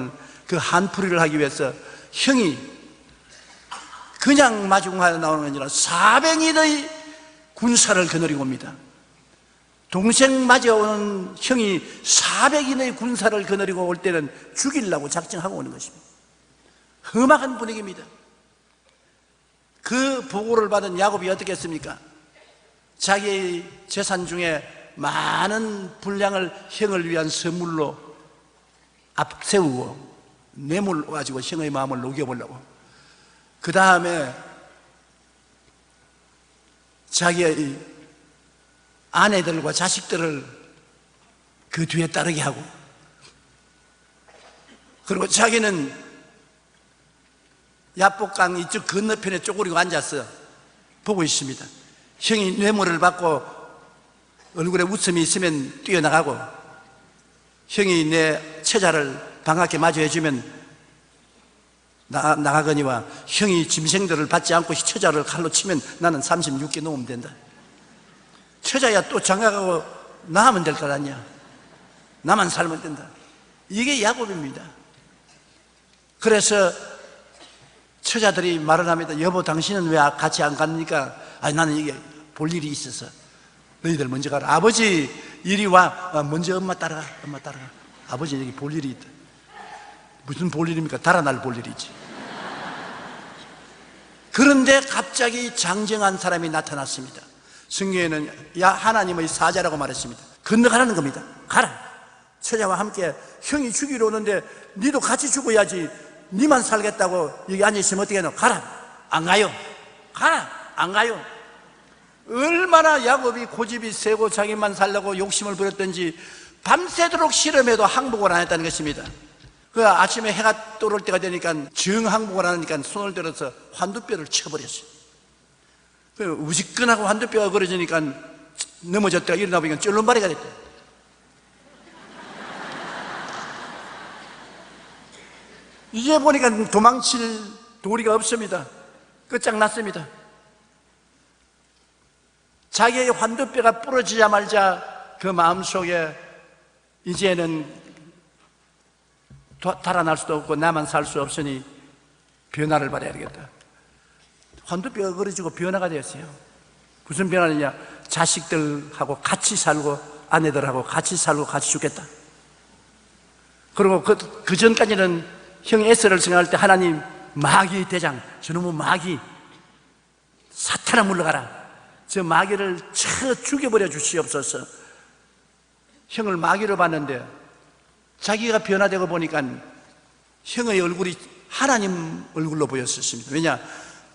그 한풀이를 하기 위해서 형이 그냥 마중하여 나오는 게 아니라 400인의 군사를 거느리고 옵니다. 동생 맞아오는 형이 400인의 군사를 거느리고 올 때는 죽이려고 작정하고 오는 것입니다. 험악한 분위기입니다. 그 보고를 받은 야곱이 어떻게 했습니까? 자기의 재산 중에 많은 분량을 형을 위한 선물로 앞세우고 뇌물 가지고 형의 마음을 녹여보려고. 그 다음에 자기의 아내들과 자식들을 그 뒤에 따르게 하고, 그리고 자기는 야복강 이쪽 건너편에 쪼그리고 앉아서 보고 있습니다. 형이 뇌물을 받고 얼굴에 웃음이 있으면 뛰어나가고, 형이 내 처자를 반갑게 맞이해주면 나가거니와 형이 짐승들을 받지 않고 처자를 칼로 치면 나는 36개 놓으면 된다. 처자야 또 장가가고 나하면 될 것 아니야. 나만 살면 된다. 이게 야곱입니다. 그래서 처자들이 말을 합니다. 여보, 당신은 왜 같이 안 갑니까? 아니, 나는 이게 볼 일이 있어서. 너희들 먼저 가라. 아버지 이리 와. 먼저 엄마 따라가. 엄마 따라가. 아버지 여기 볼 일이 있다. 무슨 볼 일입니까? 달아날 볼 일이지. 그런데 갑자기 장정한 사람이 나타났습니다. 성경에는 하나님의 사자라고 말했습니다. 건너가라는 겁니다. 가라. 처자와 함께. 형이 죽이러 오는데 니도 같이 죽어야지. 니만 살겠다고 여기 앉아있으면 어떻게 하노? 가라. 안 가요. 가라. 안 가요. 얼마나 야곱이 고집이 세고 자기만 살려고 욕심을 부렸던지 밤새도록 실험해도 항복을 안 했다는 것입니다. 그 아침에 해가 떠오를 때가 되니까 정 항복을 안 하니까 손을 들어서 환두뼈를 쳐버렸어요. 그 우지끈하고 환두뼈가 걸어지니까 넘어졌다가 일어나 보니까 쫄름바리가 됐대. 이제 보니까 도망칠 도리가 없습니다. 끝장났습니다. 자기의 환두뼈가 부러지자마자 그 마음속에 이제는 달아날 수도 없고 나만 살 수 없으니 변화를 받아야 되겠다. 환두뼈가 걸어지고 변화가 되었어요. 무슨 변화느냐? 자식들하고 같이 살고 아내들하고 같이 살고 같이 죽겠다. 그리고 그 전까지는 형 에서를 생각할 때 하나님, 마귀 대장, 저놈의 마귀 사탄아 물러가라. 저 마귀를 쳐 죽여버려 주시옵소서. 형을 마귀로 봤는데 자기가 변화되고 보니까 형의 얼굴이 하나님 얼굴로 보였었습니다. 왜냐?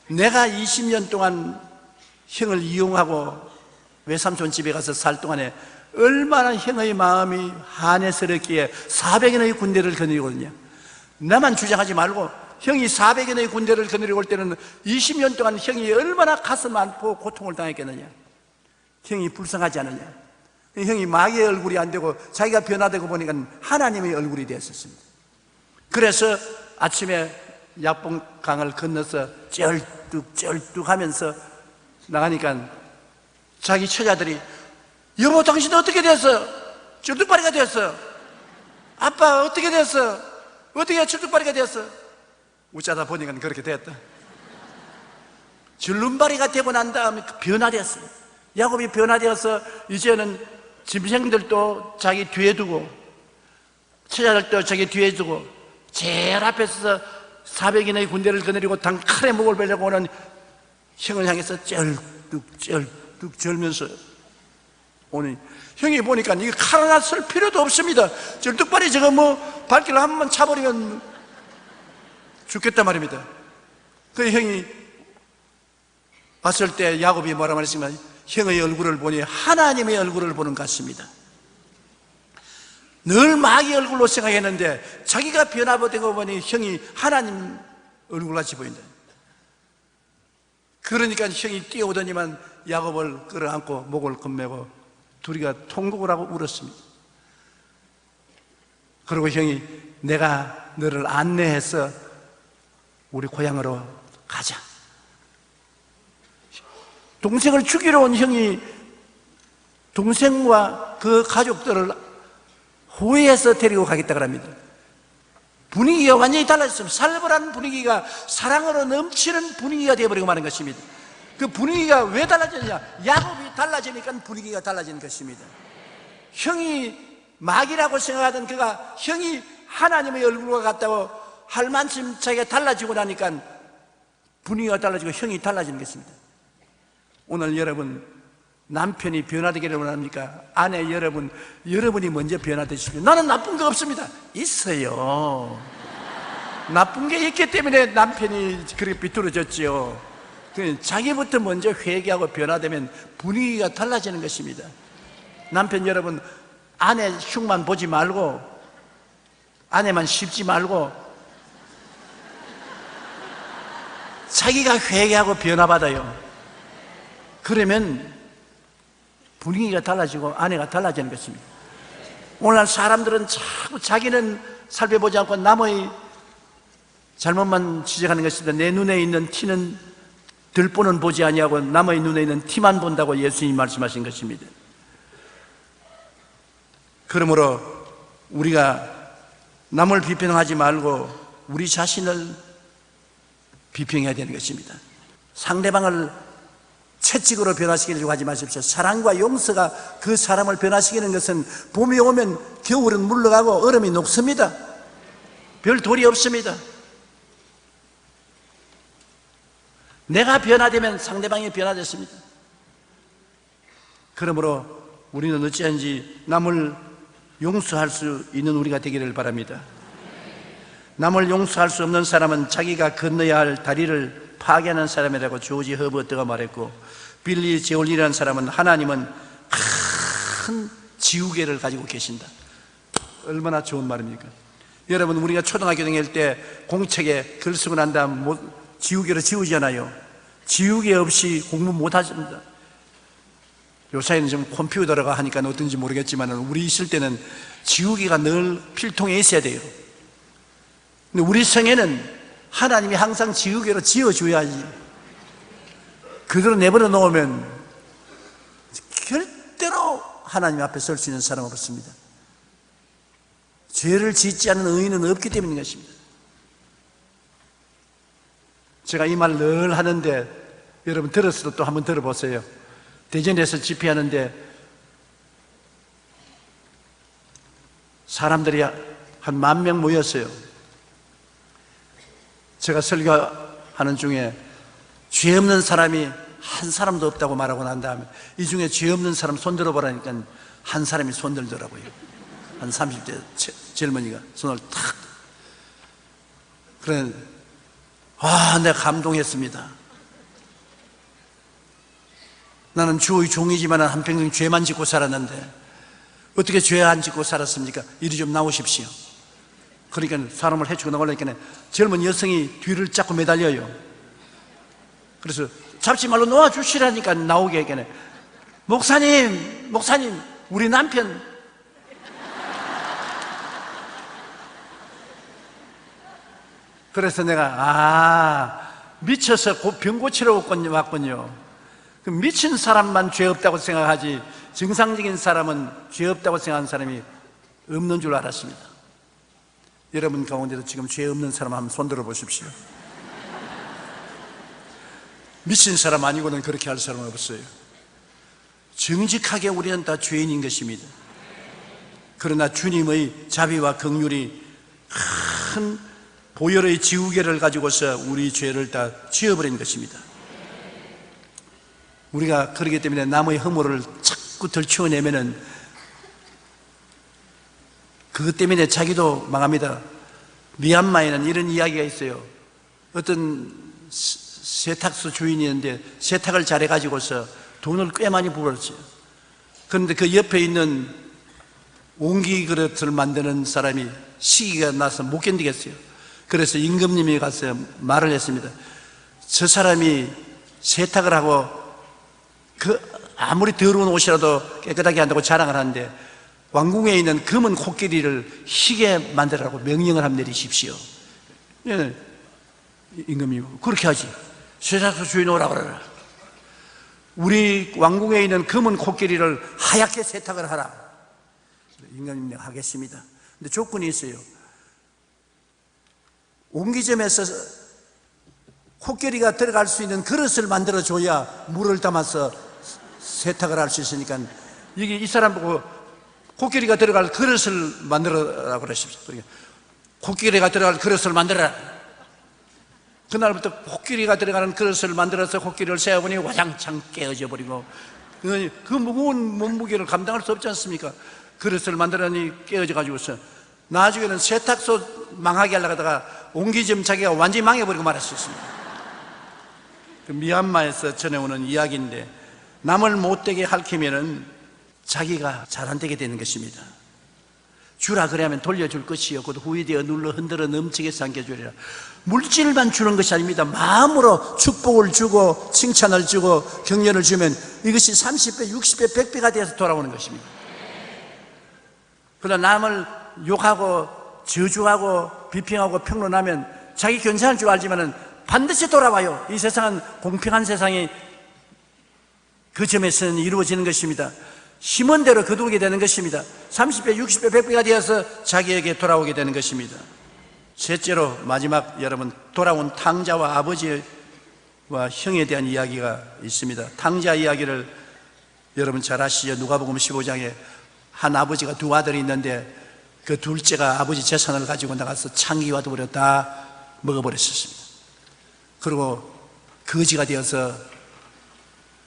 내가 20년 동안 형을 이용하고 외삼촌 집에 가서 살 동안에 얼마나 형의 마음이 한해스럽기에 400인의 군대를 거느리거든요. 나만 주장하지 말고 형이 400인의 군대를 거느리고 올 때는 20년 동안 형이 얼마나 가슴 아프고 고통을 당했겠느냐. 형이 불쌍하지 않느냐. 형이 마귀의 얼굴이 안 되고 자기가 변화되고 보니까 하나님의 얼굴이 되었습니다. 그래서 아침에 야복강을 건너서 쩔뚝 하면서 나가니까 자기 처자들이 여보, 당신 어떻게 됐어? 쩔뚝발이가 됐어. 아빠 어떻게 됐어? 어떻게 쩔뚝발이가 됐어? 웃자다 보니까 그렇게 됐다. 줄눈발이가 되고 난 다음에 변화되었어요. 야곱이 변화되어서 이제는 짐승들도 자기 뒤에 두고 처자들도 자기 뒤에 두고 제일 앞에 서서 400인의 군대를 거느리고 단칼에 목을 베려고 오는 형을 향해서 쩔뚝 절면서 오늘 형이 보니까 이거 칼 하나 쓸 필요도 없습니다. 쩔뚝발이 저거 뭐 발길을 한번 차버리면 죽겠단 말입니다. 그 형이 봤을 때 야곱이 뭐라 말했지만 형의 얼굴을 보니 하나님의 얼굴을 보는 것 같습니다. 늘 마귀 얼굴로 생각했는데 자기가 변화되고 보니 형이 하나님 얼굴같이 보인다. 그러니까 형이 뛰어오더니만 야곱을 끌어안고 목을 건매고 둘이가 통곡을 하고 울었습니다. 그리고 형이 내가 너를 안내해서 우리 고향으로 가자. 동생을 죽이러 온 형이 동생과 그 가족들을 호위해서 데리고 가겠다고 합니다. 분위기가 완전히 달라졌습니다. 살벌한 분위기가 사랑으로 넘치는 분위기가 되어버리고 마는 것입니다. 그 분위기가 왜 달라졌냐? 야곱이 달라지니까 분위기가 달라지는 것입니다. 형이 마귀라고 생각하던 그가 형이 하나님의 얼굴과 같다고 할 만큼 자기가 달라지고 나니까 분위기가 달라지고 형이 달라지는 것입니다. 오늘 여러분 남편이 변화되기를 원합니까? 아내 여러분이 먼저 변화되십시오. 나는 나쁜 거 없습니다. 있어요. 나쁜 게 있기 때문에 남편이 그렇게 비뚤어졌지요. 자기부터 먼저 회개하고 변화되면 분위기가 달라지는 것입니다. 남편 여러분, 아내 흉만 보지 말고, 아내만 씹지 말고, 자기가 회개하고 변화받아요. 그러면 분위기가 달라지고 아내가 달라지는 것입니다. 오늘날 사람들은 자꾸 자기는 살펴보지 않고 남의 잘못만 지적하는 것입니다. 내 눈에 있는 티는 들보는 보지 아니하고 남의 눈에 있는 티만 본다고 예수님이 말씀하신 것입니다. 그러므로 우리가 남을 비평하지 말고 우리 자신을 비평해야 되는 것입니다. 상대방을 채찍으로 변화시키려고 하지 마십시오. 사랑과 용서가 그 사람을 변화시키는 것은 봄이 오면 겨울은 물러가고 얼음이 녹습니다. 별 도리 없습니다. 내가 변화되면 상대방이 변화됐습니다. 그러므로 우리는 어찌하든지 남을 용서할 수 있는 우리가 되기를 바랍니다. 남을 용서할 수 없는 사람은 자기가 건너야 할 다리를 파괴하는 사람이라고 조지 허버트가 말했고, 빌리 제올리라는 사람은 하나님은 큰 지우개를 가지고 계신다. 얼마나 좋은 말입니까? 여러분, 우리가 초등학교 다닐 때 공책에 글 쓰고 난 다음 지우개로 지우잖아요. 지우개 없이 공부 못 하십니다. 요새는 좀 컴퓨터가 하니까 어떤지 모르겠지만 우리 있을 때는 지우개가 늘 필통에 있어야 돼요. 근데 우리 성에는 하나님이 항상 지우개로 지어줘야지, 그대로 내버려 놓으면 절대로 하나님 앞에 설 수 있는 사람 없습니다. 죄를 짓지 않는 의인은 없기 때문인 것입니다. 제가 이 말 늘 하는데 여러분 들었어도 또 한번 들어보세요. 대전에서 집회하는데 사람들이 한 10,000명 모였어요. 제가 설교하는 중에 죄 없는 사람이 한 사람도 없다고 말하고 난 다음에 이 중에 죄 없는 사람 손 들어보라니까 한 사람이 손 들더라고요. 한 30대 젊은이가 손을 탁. 그래, 내가 감동했습니다. 나는 주의 종이지만 한평생 죄만 짓고 살았는데 어떻게 죄 안 짓고 살았습니까? 이리 좀 나오십시오. 그러니까 사람을 해치고 나가려니까 젊은 여성이 뒤를 잡고 매달려요. 그래서 잡지 말로 놓아주시라니까 나오게 했겠네. 목사님, 우리 남편. 그래서 내가 미쳐서 병 고치러 왔군요. 미친 사람만 죄 없다고 생각하지 정상적인 사람은 죄 없다고 생각하는 사람이 없는 줄 알았습니다. 여러분 가운데도 지금 죄 없는 사람 한번 손 들어 보십시오. 미친 사람 아니고는 그렇게 할 사람은 없어요. 정직하게 우리는 다 죄인인 것입니다. 그러나 주님의 자비와 긍휼이 큰 보혈의 지우개를 가지고서 우리 죄를 다 지워버린 것입니다. 우리가 그러기 때문에 남의 허물을 자꾸 들추어내면은 그것 때문에 자기도 망합니다. 미얀마에는 이런 이야기가 있어요. 어떤 세탁소 주인이었는데 세탁을 잘해가지고서 돈을 꽤 많이 벌었어요. 그런데 그 옆에 있는 옹기 그릇을 만드는 사람이 시기가 나서 못 견디겠어요. 그래서 임금님이 가서 말을 했습니다. 저 사람이 세탁을 하고 아무리 더러운 옷이라도 깨끗하게 한다고 자랑을 하는데 왕궁에 있는 검은 코끼리를 희게 만들라고 명령을 한번 내리십시오. 예, 임금님이 그렇게 하지. 세탁소 주인 오라 그래라. 우리 왕궁에 있는 검은 코끼리를 하얗게 세탁을 하라. 임금님이 하겠습니다. 근데 조건이 있어요. 옹기점에서 코끼리가 들어갈 수 있는 그릇을 만들어줘야 물을 담아서 세탁을 할 수 있으니까 여기 이 사람 보고 코끼리가 들어갈 그릇을 만들어라고 그러십시오. 코끼리가 들어갈 그릇을 만들어라. 그날부터 코끼리가 들어가는 그릇을 만들어서 코끼리를 세어보니 와장창 깨어져 버리고 그 무거운 몸무게를 감당할 수 없지 않습니까? 그릇을 만들어니 깨어져 가지고서 나중에는 세탁소 망하게 하려다가 옹기점 자기가 완전히 망해버리고 말할 수 있습니다. 그 미얀마에서 전해오는 이야기인데, 남을 못되게 할퀴면은 자기가 잘 안 되게 되는 것입니다. 주라 그래야면 돌려줄 것이요 곧 후이되어 눌러 흔들어 넘치게 삼켜주리라. 물질만 주는 것이 아닙니다. 마음으로 축복을 주고 칭찬을 주고 격려를 주면 이것이 30배, 60배, 100배가 되어서 돌아오는 것입니다. 그러나 남을 욕하고 저주하고 비평하고 평론하면 자기 괜찮을 줄 알지만은 반드시 돌아와요. 이 세상은 공평한 세상이 그 점에서는 이루어지는 것입니다. 심은 대로 거두게 되는 것입니다. 30배, 60배, 100배가 되어서 자기에게 돌아오게 되는 것입니다. 셋째로 마지막, 여러분, 돌아온 탕자와 아버지와 형에 대한 이야기가 있습니다. 탕자 이야기를 여러분 잘 아시죠? 누가복음 15장에 한 아버지가 두 아들이 있는데 그 둘째가 아버지 재산을 가지고 나가서 창기와 더불어 다 먹어버렸습니다. 그리고 거지가 되어서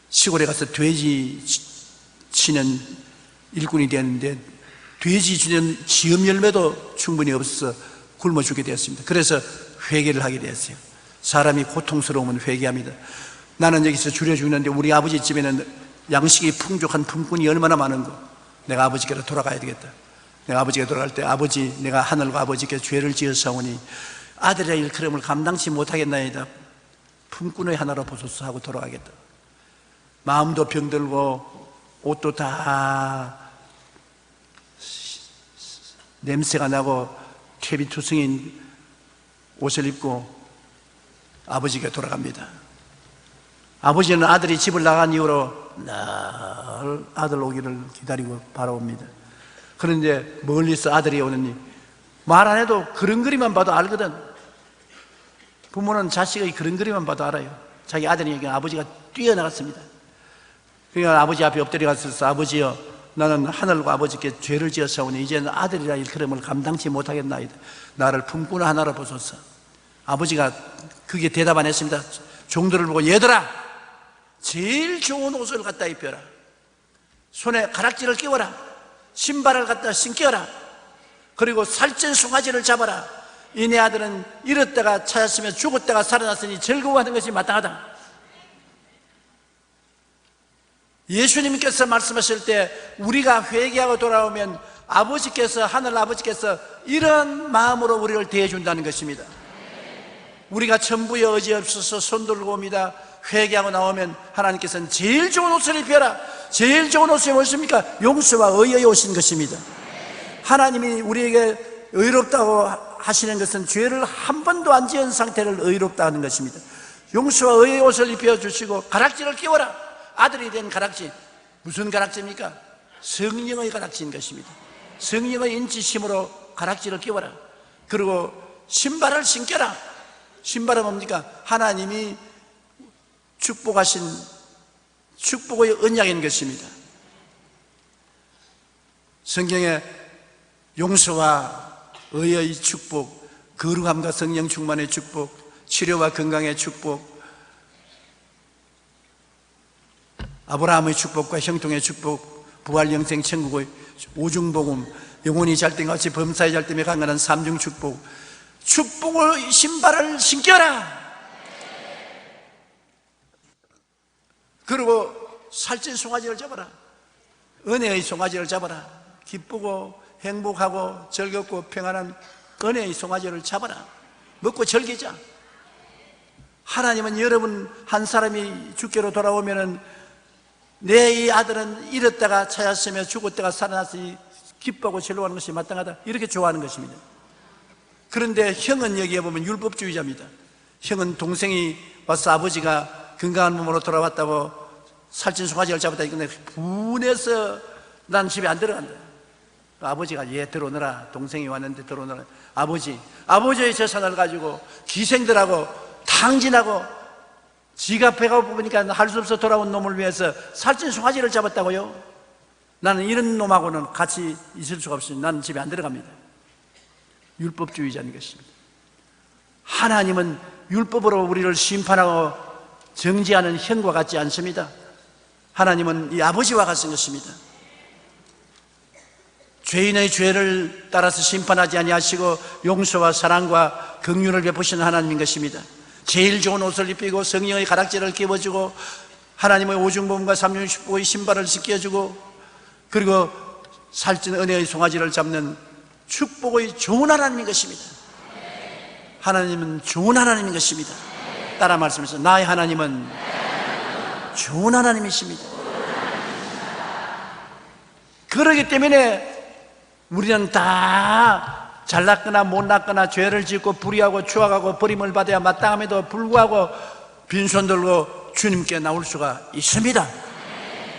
시골에 가서 돼지 치는 일꾼이 되었는데 돼지 주는 지음 열매도 충분히 없어서 굶어 죽게 되었습니다. 그래서 회개를 하게 되었어요. 사람이 고통스러우면 회개합니다. 나는 여기서 줄여 죽는데 우리 아버지 집에는 양식이 풍족한 품꾼이 얼마나 많은고, 내가 아버지께로 돌아가야 되겠다. 내가 아버지께 돌아갈 때, 아버지, 내가 하늘과 아버지께 죄를 지었사오니 아들의 일컬음을 감당치 못하겠나이다. 품꾼의 하나로 보소서 하고 돌아가겠다. 마음도 병들고 옷도 다 냄새가 나고 퇴비투성인 옷을 입고 아버지께 돌아갑니다. 아버지는 아들이 집을 나간 이후로 늘 아들 오기를 기다리고 바라봅니다. 그런데 멀리서 아들이 오느니 말 안 해도 그림만 봐도 알거든. 부모는 자식의 그림만 봐도 알아요. 자기 아들에게 아버지가 뛰어나갔습니다. 그러니까 아버지 앞에 엎드려 가서, 아버지여, 나는 하늘과 아버지께 죄를 지었사오니 이제는 아들이라 일컬음을 감당치 못하겠나이다. 나를 품꾼 하나로 보소서. 아버지가 그게 대답 안 했습니다. 종들을 보고, 얘들아, 제일 좋은 옷을 갖다 입혀라. 손에 가락지를 끼워라. 신발을 갖다 신겨라. 그리고 살찐 송아지를 잡아라. 이 내 아들은 잃었다가 찾았으며 죽었다가 살아났으니 즐거워하는 것이 마땅하다. 예수님께서 말씀하실 때 우리가 회개하고 돌아오면 아버지께서, 하늘 아버지께서 이런 마음으로 우리를 대해준다는 것입니다. 우리가 천부에 의지 없어서 손 들고 옵니다. 회개하고 나오면 하나님께서는 제일 좋은 옷을 입혀라. 제일 좋은 옷이 무엇입니까? 용서와 의의 옷인 것입니다. 하나님이 우리에게 의롭다고 하시는 것은 죄를 한 번도 안 지은 상태를 의롭다 하는 것입니다. 용서와 의의 옷을 입혀주시고 가락지를 끼워라. 아들이 된 가락지, 무슨 가락지입니까? 성령의 가락지인 것입니다. 성령의 인치심으로 가락지를 끼워라. 그리고 신발을 신겨라. 신발은 뭡니까? 하나님이 축복하신 축복의 언약인 것입니다. 성경에 용서와 의의 축복, 거룩함과 성령 충만의 축복, 치료와 건강의 축복, 아브라함의 축복과 형통의 축복, 부활 영생 천국의 오중복음, 영혼이 잘된 같이 범사에 잘됨에 강건한 삼중 축복, 축복의 신발을 신겨라. 그리고 살찐 송아지를 잡아라. 은혜의 송아지를 잡아라. 기쁘고 행복하고 즐겁고 평안한 은혜의 송아지를 잡아라. 먹고 즐기자. 하나님은 여러분 한 사람이 주께로 돌아오면은 내 이 아들은 잃었다가 찾았으며 죽었다가 살아났으니 기뻐하고 즐거워하는 것이 마땅하다, 이렇게 좋아하는 것입니다. 그런데 형은 여기에 보면 율법주의자입니다. 형은 동생이 와서 아버지가 건강한 몸으로 돌아왔다고 살찐 송아지를 잡았다, 근데 분해서 난 집에 안 들어간다. 아버지가 얘 들어오너라, 동생이 왔는데 들어오너라. 아버지의 재산을 가지고 기생들하고 탕진하고 지가 배가 고프니까 할 수 없어 돌아온 놈을 위해서 살찐 송아지를 잡았다고요? 나는 이런 놈하고는 같이 있을 수가 없으니 나는 집에 안 들어갑니다. 율법주의자인 것입니다. 하나님은 율법으로 우리를 심판하고 정죄하는 형과 같지 않습니다. 하나님은 이 아버지와 같은 것입니다. 죄인의 죄를 따라서 심판하지 아니하시고 용서와 사랑과 긍휼을 베푸시는 하나님인 것입니다. 제일 좋은 옷을 입히고 성령의 가락지를 끼워주고 하나님의 오중범과 삼중십보의 신발을 씻겨주고 그리고 살찐 은혜의 송아지를 잡는 축복의 좋은 하나님인 것입니다. 하나님은 좋은 하나님인 것입니다. 따라 말씀하세요. 나의 하나님은 좋은 하나님이십니다. 그러기 때문에 우리는 다 잘났거나 못났거나 죄를 짓고 불의하고 추악하고 버림을 받아야 마땅함에도 불구하고 빈손 들고 주님께 나올 수가 있습니다.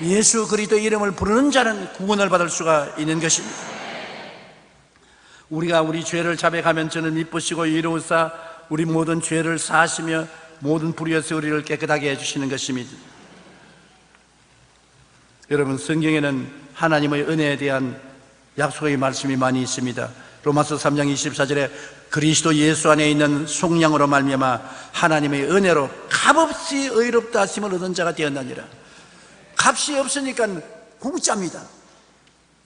예수 그리스도의 이름을 부르는 자는 구원을 받을 수가 있는 것입니다. 우리가 우리 죄를 자백하면 저는 이쁘시고 이로우사 우리 모든 죄를 사하시며 모든 불의에서 우리를 깨끗하게 해주시는 것입니다. 여러분, 성경에는 하나님의 은혜에 대한 약속의 말씀이 많이 있습니다. 로마서 3장 24절에 그리스도 예수 안에 있는 속량으로 말미암아 하나님의 은혜로 값없이 의롭다 하심을 얻은 자가 되었나니라. 값이 없으니까 공짜입니다.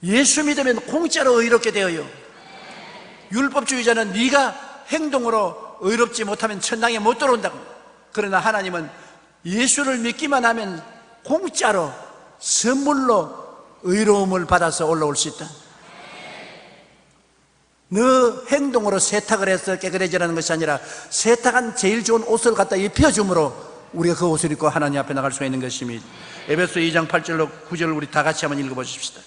예수 믿으면 공짜로 의롭게 되어요. 율법주의자는 네가 행동으로 의롭지 못하면 천당에 못 들어온다고. 그러나 하나님은 예수를 믿기만 하면 공짜로 선물로 의로움을 받아서 올라올 수 있다. 너 행동으로 세탁을 해서 깨끗해지라는 것이 아니라 세탁한 제일 좋은 옷을 갖다 입혀줌으로 우리가 그 옷을 입고 하나님 앞에 나갈 수가 있는 것입니다. 에베소 2장 8절로 9절을 우리 다 같이 한번 읽어보십시다.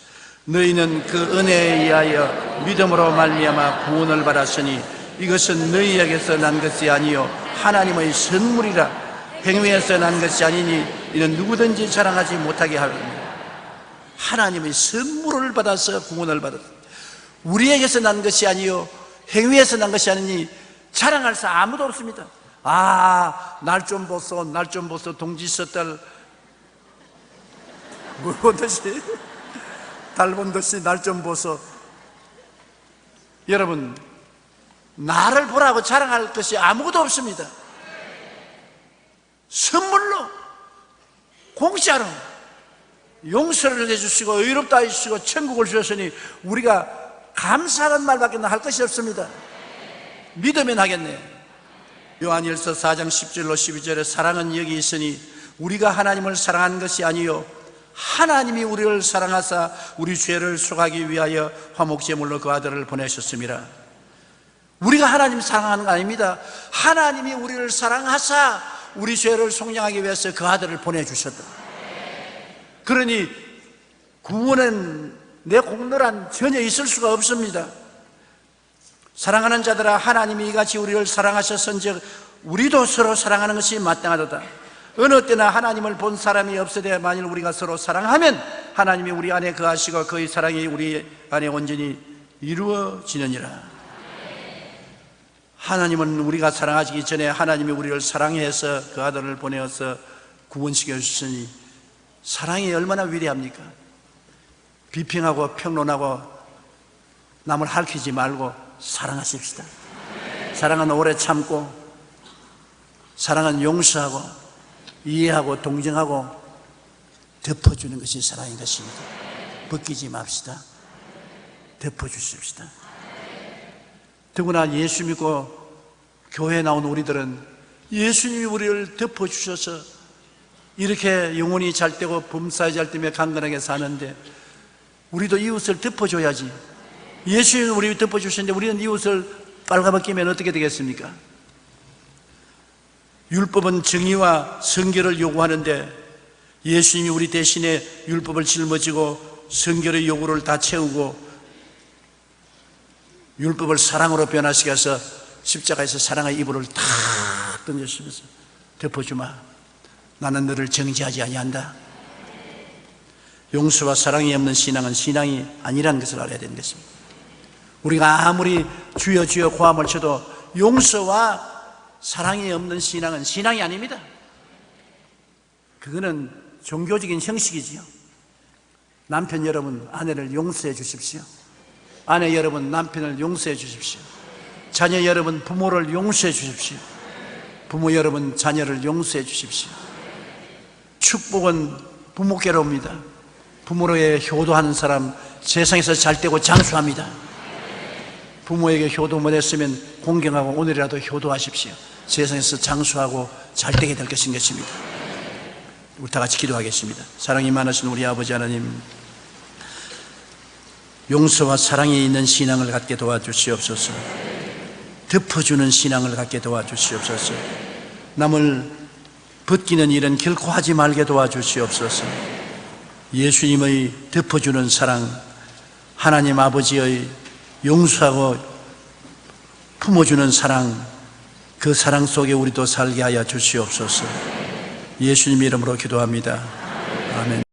너희는 그 은혜에 의하여 믿음으로 말미암아 구원을 받았으니 이것은 너희에게서 난 것이 아니요 하나님의 선물이라. 행위에서 난 것이 아니니 이는 누구든지 자랑하지 못하게 하리니. 하나님의 선물을 받아서 구원을 받았다. 우리에게서 난 것이 아니요 행위에서 난 것이 아니니 자랑할 사 아무도 없습니다. 날 좀 보소, 날 좀 보소. 동지 섣달 뭐 보듯이 달 본듯이 날 좀 보소. 여러분, 나를 보라고 자랑할 것이 아무것도 없습니다. 선물로 공짜로 용서를 해주시고 의롭다 해주시고 천국을 주셨으니 우리가 감사하는 말밖에 할 것이 없습니다. 믿으면 하겠네. 요한일서 4장 10절로 12절에 사랑은 여기 있으니 우리가 하나님을 사랑한 것이 아니요 하나님이 우리를 사랑하사 우리 죄를 속하기 위하여 화목제물로 그 아들을 보내셨습니다. 우리가 하나님 사랑하는 거 아닙니다. 하나님이 우리를 사랑하사 우리 죄를 속량하기 위해서 그 아들을 보내주셨다. 그러니 구원은 내 공로란 전혀 있을 수가 없습니다. 사랑하는 자들아, 하나님이 이같이 우리를 사랑하셨은즉 우리도 서로 사랑하는 것이 마땅하도다. 어느 때나 하나님을 본 사람이 없으되 만일 우리가 서로 사랑하면 하나님이 우리 안에 거하시고 그의 사랑이 우리 안에 온전히 이루어지느니라. 하나님은 우리가 사랑하시기 전에 하나님이 우리를 사랑해서 그 아들을 보내어서 구원시켜 주시니 사랑이 얼마나 위대합니까? 비평하고 평론하고 남을 핥히지 말고 사랑하십시다. 사랑은 오래 참고, 사랑은 용서하고 이해하고 동정하고 덮어주는 것이 사랑인 것입니다. 벗기지 맙시다. 덮어주십시다. 더구나 예수 믿고 교회에 나온 우리들은 예수님이 우리를 덮어주셔서 이렇게 영혼이 잘 되고 범사에 잘 되며 강건하게 사는데 우리도 이웃을 덮어줘야지. 예수님은 우리 덮어주셨는데 우리는 이웃을 빨가벗기면 어떻게 되겠습니까? 율법은 정의와 성결을 요구하는데 예수님이 우리 대신에 율법을 짊어지고 성결의 요구를 다 채우고 율법을 사랑으로 변화시켜서 십자가에서 사랑의 이불을 탁 던져주면서 덮어주마. 나는 너를 정죄하지 아니한다. 용서와 사랑이 없는 신앙은 신앙이 아니라는 것을 알아야 되는 것입니다. 우리가 아무리 주여 주여 고함을 쳐도 용서와 사랑이 없는 신앙은 신앙이 아닙니다. 그거는 종교적인 형식이지요. 남편 여러분, 아내를 용서해 주십시오. 아내 여러분, 남편을 용서해 주십시오. 자녀 여러분, 부모를 용서해 주십시오. 부모 여러분, 자녀를 용서해 주십시오. 축복은 부모께로 옵니다. 부모로의 효도하는 사람 세상에서 잘되고 장수합니다. 부모에게 효도 못했으면 공경하고 오늘이라도 효도하십시오. 세상에서 장수하고 잘되게 될 것입니다. 우리 다 같이 기도하겠습니다. 사랑이 많으신 우리 아버지 하나님, 용서와 사랑이 있는 신앙을 갖게 도와주시옵소서. 덮어주는 신앙을 갖게 도와주시옵소서. 남을 벗기는 일은 결코 하지 말게 도와주시옵소서. 예수님의 덮어주는 사랑, 하나님 아버지의 용서하고 품어주는 사랑, 그 사랑 속에 우리도 살게 하여 주시옵소서. 예수님 이름으로 기도합니다. 아멘.